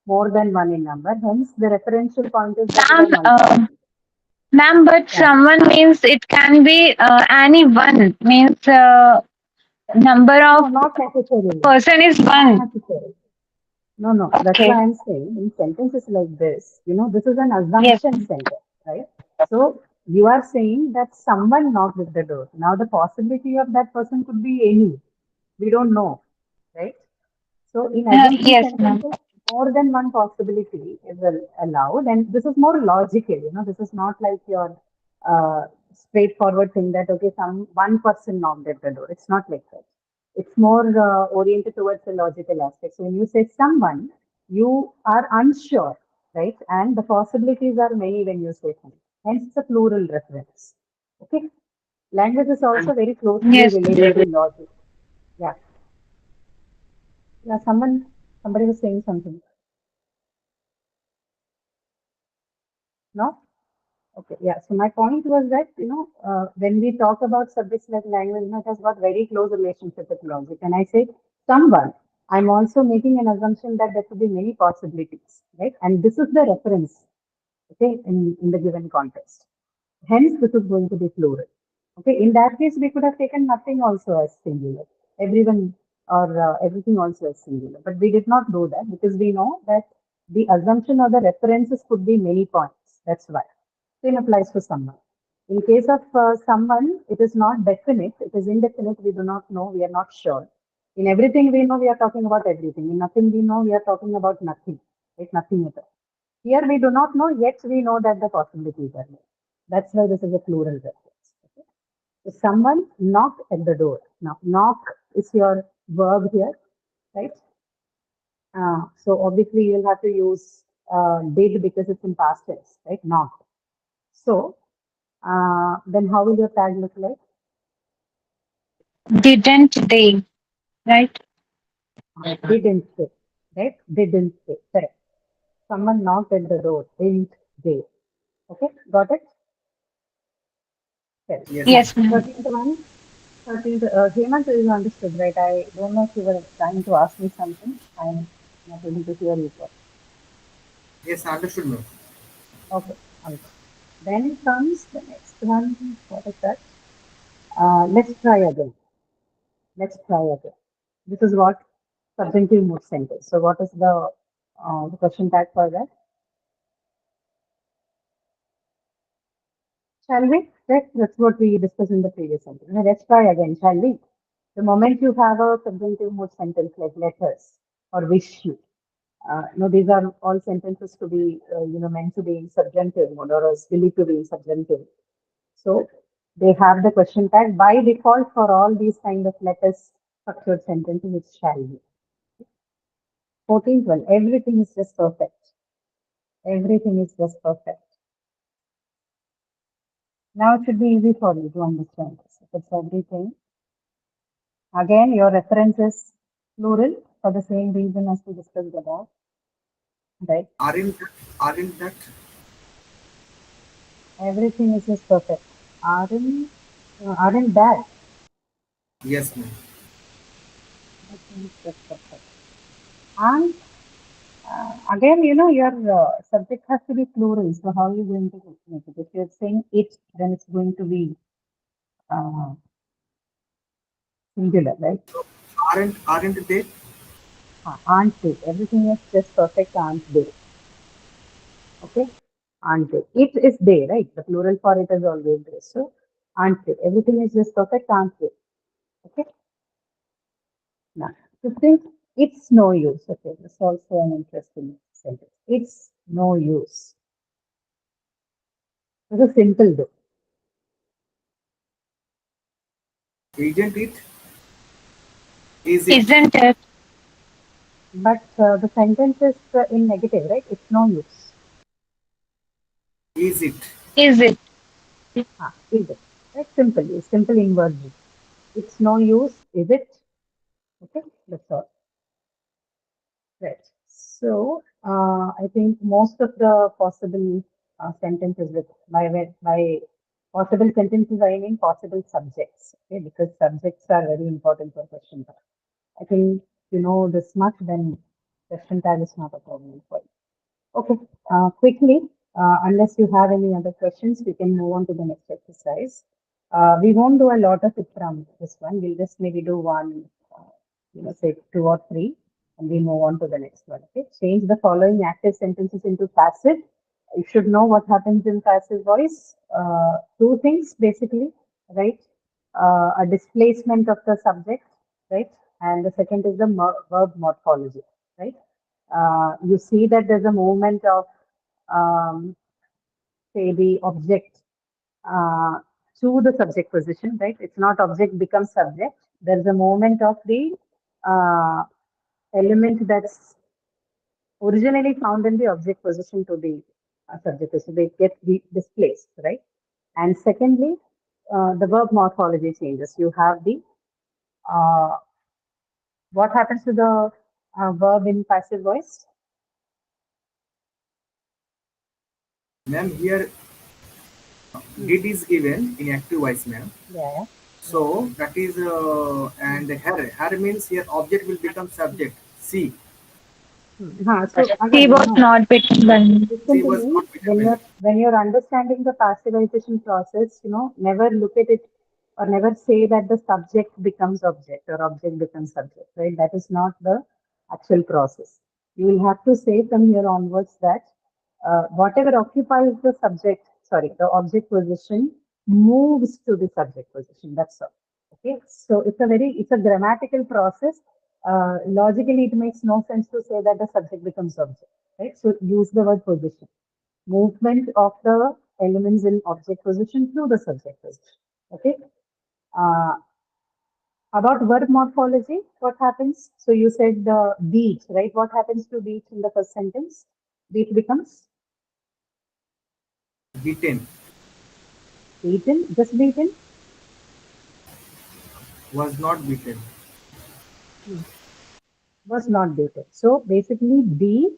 more than one in number. Hence, the referential point is that there are Ma'am, multiple people. ma'am, but Yeah. someone means it can be anyone. Means number of No, not necessarily. person is Not one. necessarily. No, no. That's why Okay. I'm saying in sentences like this, this is an Yes. assumption sentence, right? So you are saying that someone knocked at the door. Now the possibility of that person could be any. We don't know, right? So in assumption Yes, ma'am. sentences, more than one possibility is allowed, and this is more logical. This is not like your uh, straightforward thing that okay, some one person knocked at the door. It's not like that. It's more oriented towards the logical aspect. So when you say someone, you are unsure, right? And the possibilities are many when you say someone. Hence, it's a plural reference. Okay. Language is also very closely Yes. related to logic. Yeah. Yeah. Somebody was saying something. No? Okay, yeah. So my point was that, when we talk about subjects like language, it has got very close relationship with logic. And I say someone, I'm also making an assumption that there could be many possibilities, right? And this is the reference, okay, in the given context. Hence, this is going to be plural. Okay, in that case, we could have taken nothing also as singular, everyone or everything also as singular. But we did not do that because we know that the assumption or the references could be many points. That's why. Same applies to someone. In case of someone, it is not definite, it is indefinite, we do not know, we are not sure. In everything we know, we are talking about everything. In nothing we know, we are talking about nothing, right? Nothing at all. Here we do not know, yet we know that the possibilities are there. That's why this is a plural reference. Okay? So someone knocked at the door. Now, knock is your verb here, right? So obviously you'll have to use did because it's in past tense, right? Knocked. So then how will your tag look like? Didn't they? Right. Didn't say, right? Didn't say. Correct. Someone knocked at the door. Didn't they? Okay, got it? Correct. Yes, Yeah. ma'am. Yes, ma'am. 13th one. 13th, Hemant is understood, right? I don't know if you were trying to ask me something. I'm not able to hear you. Yes, understood, ma'am. Okay. Okay. Then comes the next one. What is that? Let's try again. Let's try again. This is what subjunctive mood sentence. So what is the question tag for that? Shall we? That's what we discussed in the previous sentence. Now, let's try again, shall we? The moment you have a subjunctive mood sentence like letters or wish you, no, these are all sentences to be, meant to be in subjunctive mode or is believed to be in subjunctive. So they have the question tag by default for all these kind of letters structured sentences. It shall be. 14, 12. Everything is just perfect. Everything is just perfect. Now it should be easy for you to understand this. If it's everything. Again, your reference is plural for the same reason as we discussed above. Right? Aren't that Everything is just perfect. Aren't that? yes, ma'am. Everything is just perfect. And again, your subject has to be plural. So how are you going to make it? If you're saying it, then it's going to be uh, singular, right? Aren't they? Aren't they? Everything is just perfect, aren't they? Okay? Aren't they? It is they, right? The plural for it is always they. So, aren't they? Everything is just perfect, aren't they? Okay? Now, to think it's no use. Okay, this is also an interesting sentence. It's no use. It's a simple though. Isn't it? Is it? Isn't it? But the sentence is in negative, right? It's no use. Is it? Is it? Is it? Right? Simple. It's simple inversion. It's no use. Is it? Okay, that's all. Right. So I think most of the possible sentences with by possible sentences I mean possible subjects. Okay, because subjects are very important for question tag. I think you know this much, then question tag is not a problem for you. Okay, quickly, unless you have any other questions, we can move on to the next exercise. We won't do a lot of it from this one. We'll just maybe do one, say two or three, and we move on to the next one. Okay, change the following active sentences into passive. You should know what happens in passive voice. Two things basically, right? A displacement of the subject, right? And the second is the verb morphology, right? You see that there's a movement of, say, the object uh, to the subject position, right? It's not object becomes subject. There's a movement of the uh, element that's originally found in the object position to the subject position. They get displaced, right? And secondly, the verb morphology changes. You have the uh, what happens to the verb in passive voice? Ma'am, here did is given in active voice, ma'am. Yeah. So that is and her means here object will become subject. See, So He again, was not bitten by me. listen she to was me. not bitten by me. When you're understanding the passivization process, never look at it or never say that the subject becomes object or object becomes subject, right? That is not the actual process. You will have to say from here onwards that whatever occupies the subject, sorry, the object position moves to the subject position. That's all. Okay, so it's a grammatical process. Logically, it makes no sense to say that the subject becomes object, right? So use the word position. Movement of the elements in object position through the subject position. Okay. Uh, about verb morphology, what happens? So you said the beat, right? What happens to beat in the first sentence? Beat becomes Beaten beaten, just beaten. was not beaten. Hmm. Was not beaten. So basically, B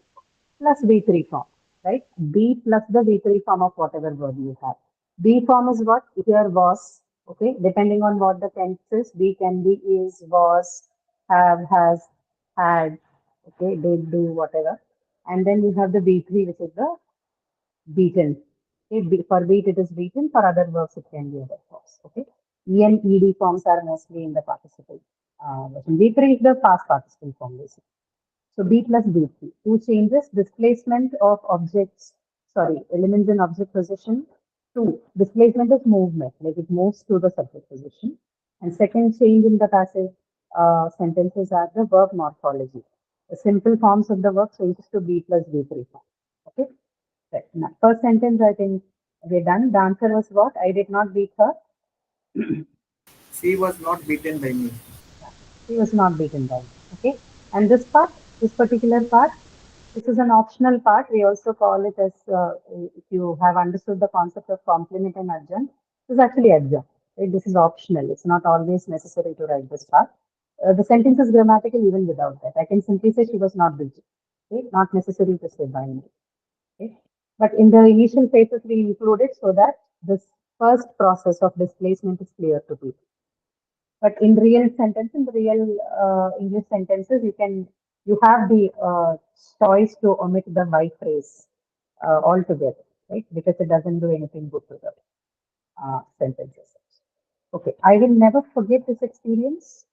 plus V3 form, right? B plus the V3 form of whatever verb you have. B form is what? Here was, okay? Depending on what the tense is, B can be is, was, have, has, had, okay? Did, do, whatever. And then you have the V3, which is the beaten. Okay? For beat, it is beaten. For other verbs, it can be other forms, okay? E and ED forms are mostly in the participle version. V3 is the past participle form, basically. So B plus B3. Two changes, displacement of objects, sorry, elements in object position Two, displacement is movement, like it moves to the subject position. And second change in the passive sentences are the verb morphology. The simple forms of the verb changes to be plus B3 form. Okay. Right. Now, first sentence, I think we're done. The answer was what? I did not beat her. She was not beaten by me. She was not beaten by me. Okay. And this part, this particular part, this is an optional part. We also call it as, if you have understood the concept of complement and adjunct, this is actually adjunct. Right? This is optional. It's not always necessary to write this part. The sentence is grammatical even without that. I can simply say she was not beaten. Okay? Not necessary to say by me. Okay? But in the initial phases, we include it so that this first process of displacement is clear to people. But in real sentence, in the real English sentences, you have the choice to omit the by phrase altogether, right? Because it doesn't do anything good to the sentences. Okay, I will never forget this experience.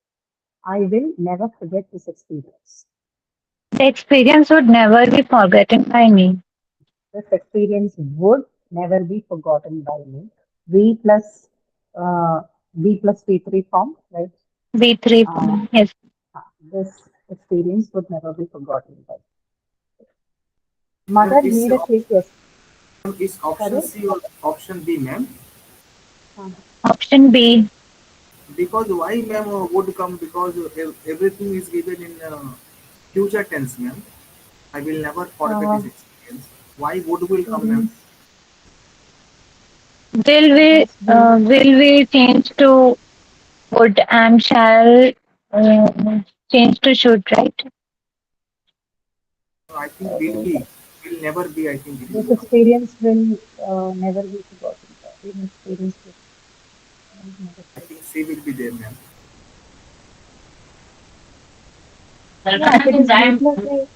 I will never forget this experience. The experience would never be forgotten by me. This experience would never be forgotten by me. V plus uh, V plus V3 form, right? B3 Uh, form. Yes. this experience would never be forgotten by me. Ma'am, Mother made a cake yesterday. is option Sorry? C or option B, ma'am? Uh, Option B. Because why, ma'am, would come? Because everything is given in future tense, ma'am. I will never forget uh, this experience. Why would will come, ma'am? students, students will, Will we change to would and shall change to should, right? I think will be. Will never be. I think it this will come. experience will never be forgotten. This experience will never I be. think C will be there, ma'am. Yeah, if it is B plus A,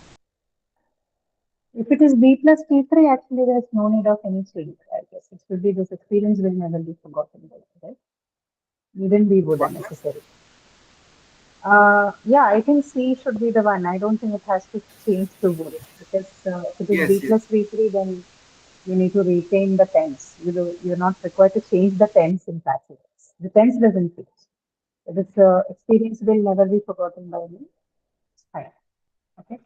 if it is B plus P3, actually there's no need of any change. I guess it should be this experience will never be forgotten. Right? Even B would What, ma'am? unnecessary. Yeah, I think C should be the one. I don't think it has to change to would because if it is B Yes, yes. plus V3, then you need to retain the tense. You're not required to change the tense in passive voice. The tense doesn't change. This experience will never be forgotten by me. It's fine. Okay.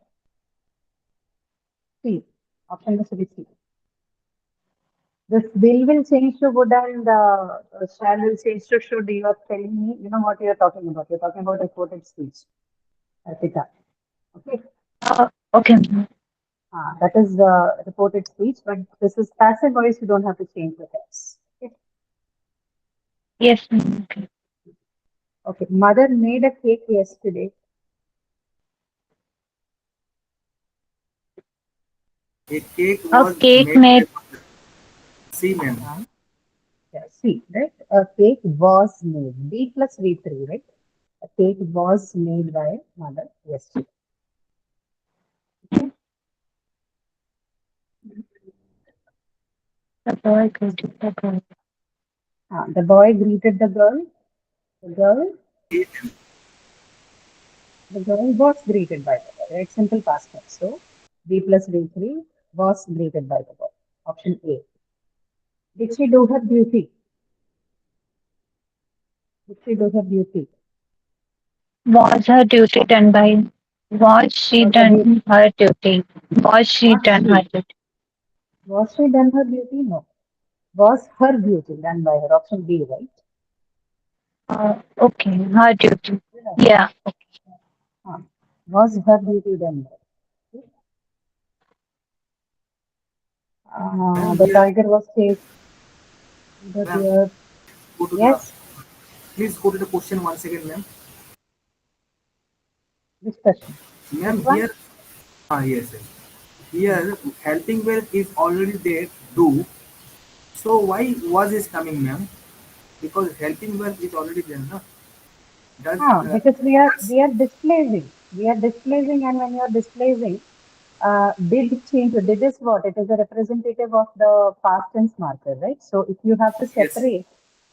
C. Option is to be C. This will change to would and shall will change to should. You are telling me, you know what you are talking about. You're talking about reported speech. Arpita. Okay. Okay. That is reported speech, but this is passive voice. You don't have to change the tense. Okay. Yes. Okay. Okay. Mother made a cake yesterday. A cake A was cake made by made. C, ma'am. Yeah, see, right? A cake was made. B plus V3, right? A cake was made by mother yesterday. Okay? The boy greeted the girl. The boy greeted the girl. The girl, A, the girl was greeted by the boy, right? Simple past tense. So B plus V3 was greeted by the boy. Option A. Did she do her duty? Did she do her duty? Was her duty done by? Was she Was her duty? done her duty? Was she Not done her she. duty? Was she done her duty? No. Was her duty done by her? Option B, right? Okay, her duty. Yeah. Yeah. Was her duty done by her? ma'am, The here, tiger was chased. The ma'am, deer. go to the, Yes, please go to the question once again, ma'am. discussion. Which Ma'am, one? here, yes, yes. Here, helping verb is already there, do. So why was is coming, ma'am? Because helping verb is already there, no? Does, Because does we are displacing. We are displacing, and when you are displacing, did change. Did is what? It is a representative of the past tense marker, right? So if you have to yes, separate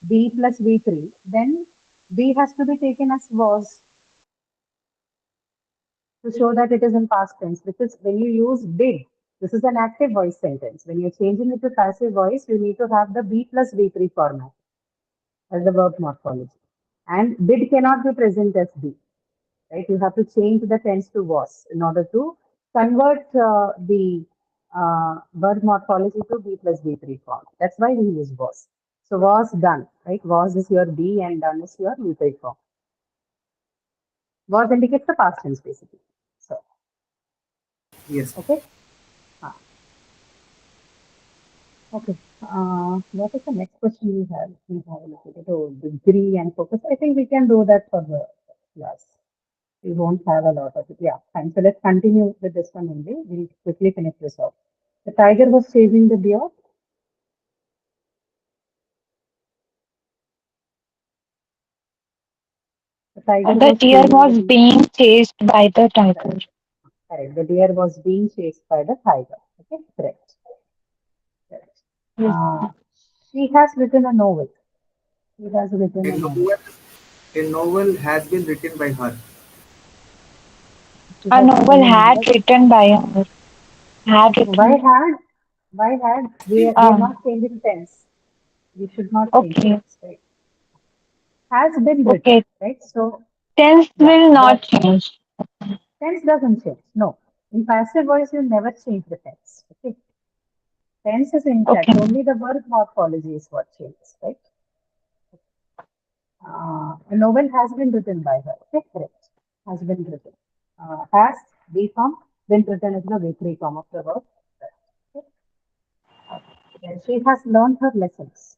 B plus V3, then B has to be taken as was to show that it is in past tense. Because when you use did, This is an active voice sentence. When you're changing it to passive voice, you need to have the be plus be3 format as the verb morphology. And did cannot be present as be, right? You have to change the tense to was in order to convert the verb morphology to be plus be3 form. That's why we use was. So was done, right? Was is your be and done is your be3 form. Was indicates the past tense basically. So, Yes. okay. Ah, okay. What is the next question we have? We have a look at it. Oh, degree and focus. I think we can do that for the class. We won't have a lot of it. Yeah, fine. So let's continue with this one only. We'll quickly finish this off. The tiger was chasing the deer. The tiger The was deer chasing the was deer. being chased by the tiger. Correct. The deer was being chased by the tiger. Okay, correct. Correct. Yes. She has written a novel. She has written A a novel. novel, a novel has been written by her. She A has novel written a had novel. written by her. Had Why written. had? Why had? We are Um. not changing tense. We should not change Okay. tense, right? Has been written, Okay. right? So Tense yeah, will the not change. tense doesn't change. No. In passive voice, you never change the tense. Okay. Tense is intact. Okay. Only the verb morphology is what changes, right? A novel has been written by her. Okay, correct. Has been written. Has, be form, been written is the V3 form of the verb. Okay. Then she has learned her lessons.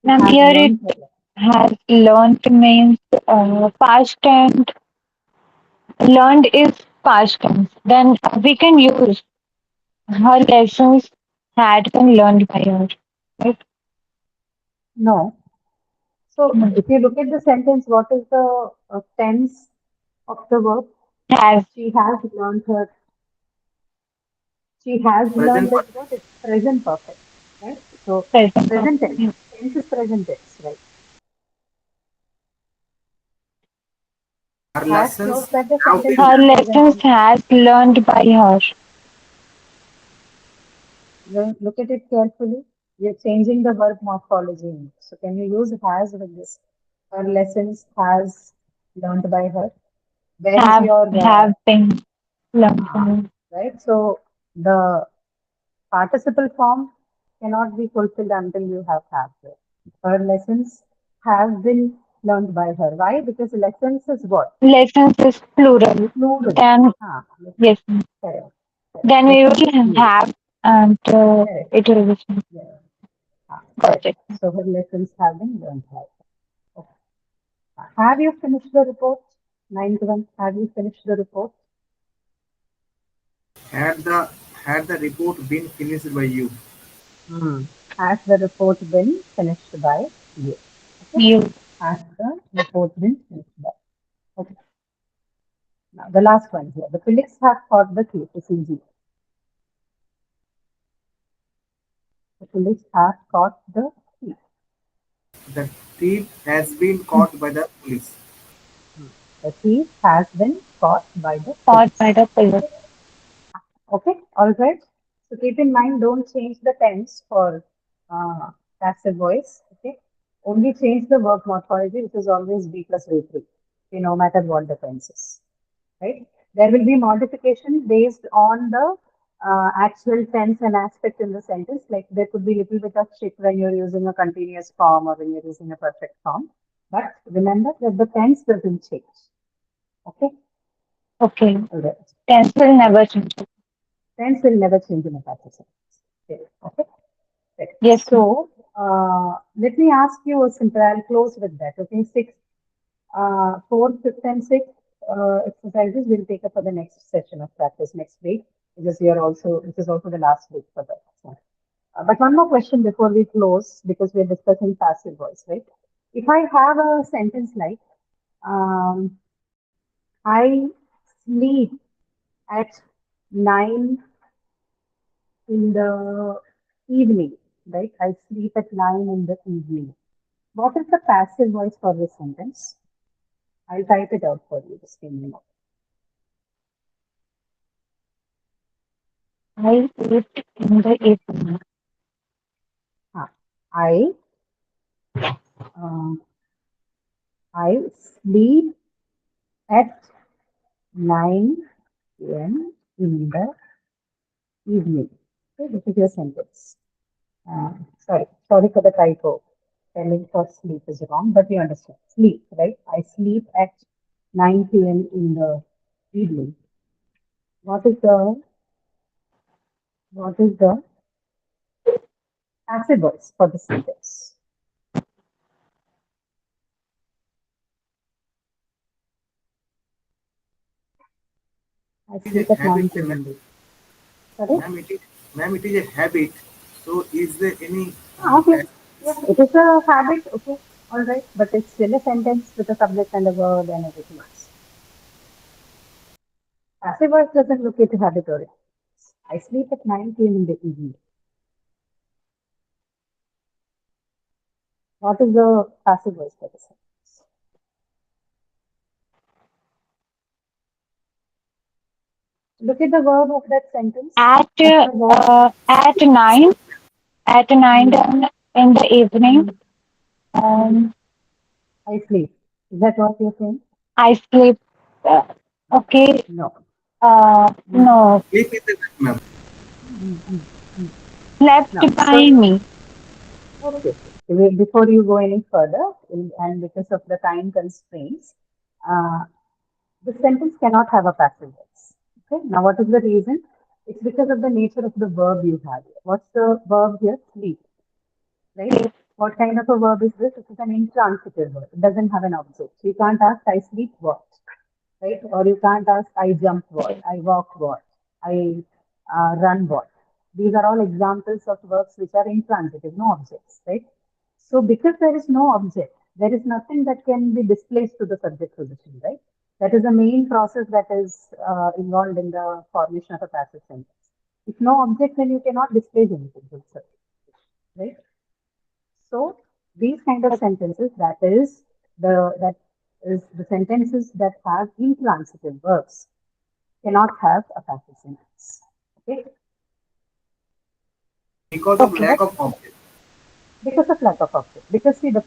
She Ma'am, has here it learned her lessons. has learned means past and learned is past tense. Then we can use her lessons had been learned by her. Right? No. So No. if you look at the sentence, what is the tense of the verb? Has She has learned her. She has Present learned is perfect. what? It's present perfect, right? So present. present tense. Yes. Tense is present tense, right? Her Has lessons shows that the have sentence been is Her present lessons tense. has learned by her. Look at it carefully. You're changing the verb morphology. So can you use has with this? Her lessons has learned by her. Where is your Have been learned by uh, her. right? So the participle form cannot be fulfilled until you have there. Her lessons have been learned by her. Why? Because lessons is what? Lessons is plural. Plural. Then Lessons. yes. Correct. Correct. Then we Lessons is will plural. have and Correct. it will be Yeah. got Correct. it. So her lessons have been learned by her. Okay. Have you finished the report? Ninth one. Have you finished the report? had the had the report been finished by you. Hmm. Has the report been finished by you? Okay. You Has the report been finished by? Okay. Now the last one here. The police have caught the thief. It's easy. The police have caught the thief. The thief has been caught by the police. Hmm. The thief has been caught by the caught by police. the police. Okay, all right. So keep in mind, don't change the tense for uh, passive voice. Okay, only change the verb morphology, which is always be plus V3. Okay, no matter what the tense is. Right? There will be modification based on the actual tense and aspect in the sentence. Like there could be little bit of shift when you're using a continuous form or when you're using a perfect form. But remember that the tense doesn't change. Okay, Okay. all right. Tense will All right. never change. Tense will never change in a passive sentence. Okay. Right. Yes, ma'am. So let me ask you a simple. I'll close with that. Okay. Fourth, fifth, and sixth exercises we'll take up for the next session of practice next week because we are also this is also the last week for that. So, but one more question before we close because we're discussing passive voice, right? If I have a sentence like I sleep at 9 in the evening, right? I sleep at 9 in the evening. What is the passive voice for this sentence? I'll type it out for you. Just give me a moment. I eat in the evening. Ah, I uh, I sleep at 9 p.m. in the evening. Okay, this is your sentence. Sorry for the typo. Spelling for sleep is wrong, but you understand. Sleep, right? I sleep at 9 p.m. in the evening. What is the passive voice for the sentence? I It is sleep a at habit, 9 p.m. in the evening. Sorry? ma'am, it is a habit. So is there any Okay. Yeah, it is a habit. Okay. All right. But it's still a sentence with a subject and a verb and everything else. Passive voice doesn't look at habitual. I sleep at 9 p.m. in the evening. What is the passive voice for the sentence? Look at the verb of that sentence. At What's the verb? at 9 at 9 Hmm. in the evening. Hmm. Hmm. Um, I sleep. Is that what you're saying? I sleep. Uh, okay. No. Hmm. No. sleep is the ma'am? Hmm. Hmm. Hmm. Slept No. by me. Okay. Before you go any further, and because of the time constraints, uh, the sentence cannot have a passive voice. Okay. Now, what is the reason? It's because of the nature of the verb you have here. What's the verb here? Sleep, right? What kind of a verb is this? It is an intransitive verb. It doesn't have an object. So you can't ask, I sleep what? Right? Or you can't ask, I jump what? I walk what? I run what? These are all examples of verbs which are intransitive, no objects, right? So because there is no object, there is nothing that can be displaced to the subject position, right? That is the main process that is involved in the formation of a passive sentence. If no object, then you cannot displace anything to the subject, right? So these kind of sentences, that is the sentences that have intransitive verbs cannot have a passive sentence. Okay, Because of Okay. lack that's of object. because of lack of object. Because see, the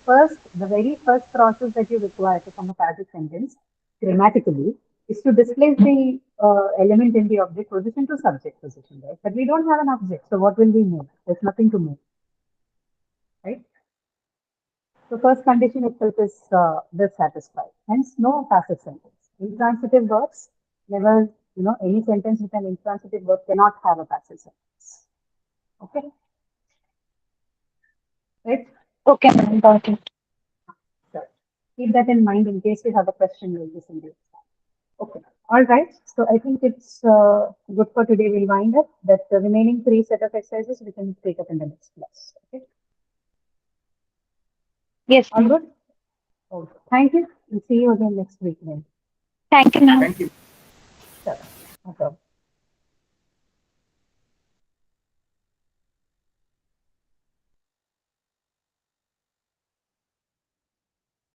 very first process that you require to form a passive sentence grammatically is to displace the element in the object position to subject position, right? But we don't have an object, so what will we move? There's nothing to move, right? So first condition itself is dissatisfied. Hence, no passive sentence. Intransitive verbs never, any sentence with an intransitive verb cannot have a passive sentence. Okay, right? Okay, ma'am. Got it. So keep that in mind in case you have a question with this in the exam. Okay, all right. So I think it's good for today. We'll wind up that the remaining three set of exercises we can take up in the next class. Okay, Yes, all ma'am. good. Okay, thank you. We'll see you again next week then. Thank you, ma'am. Thank you.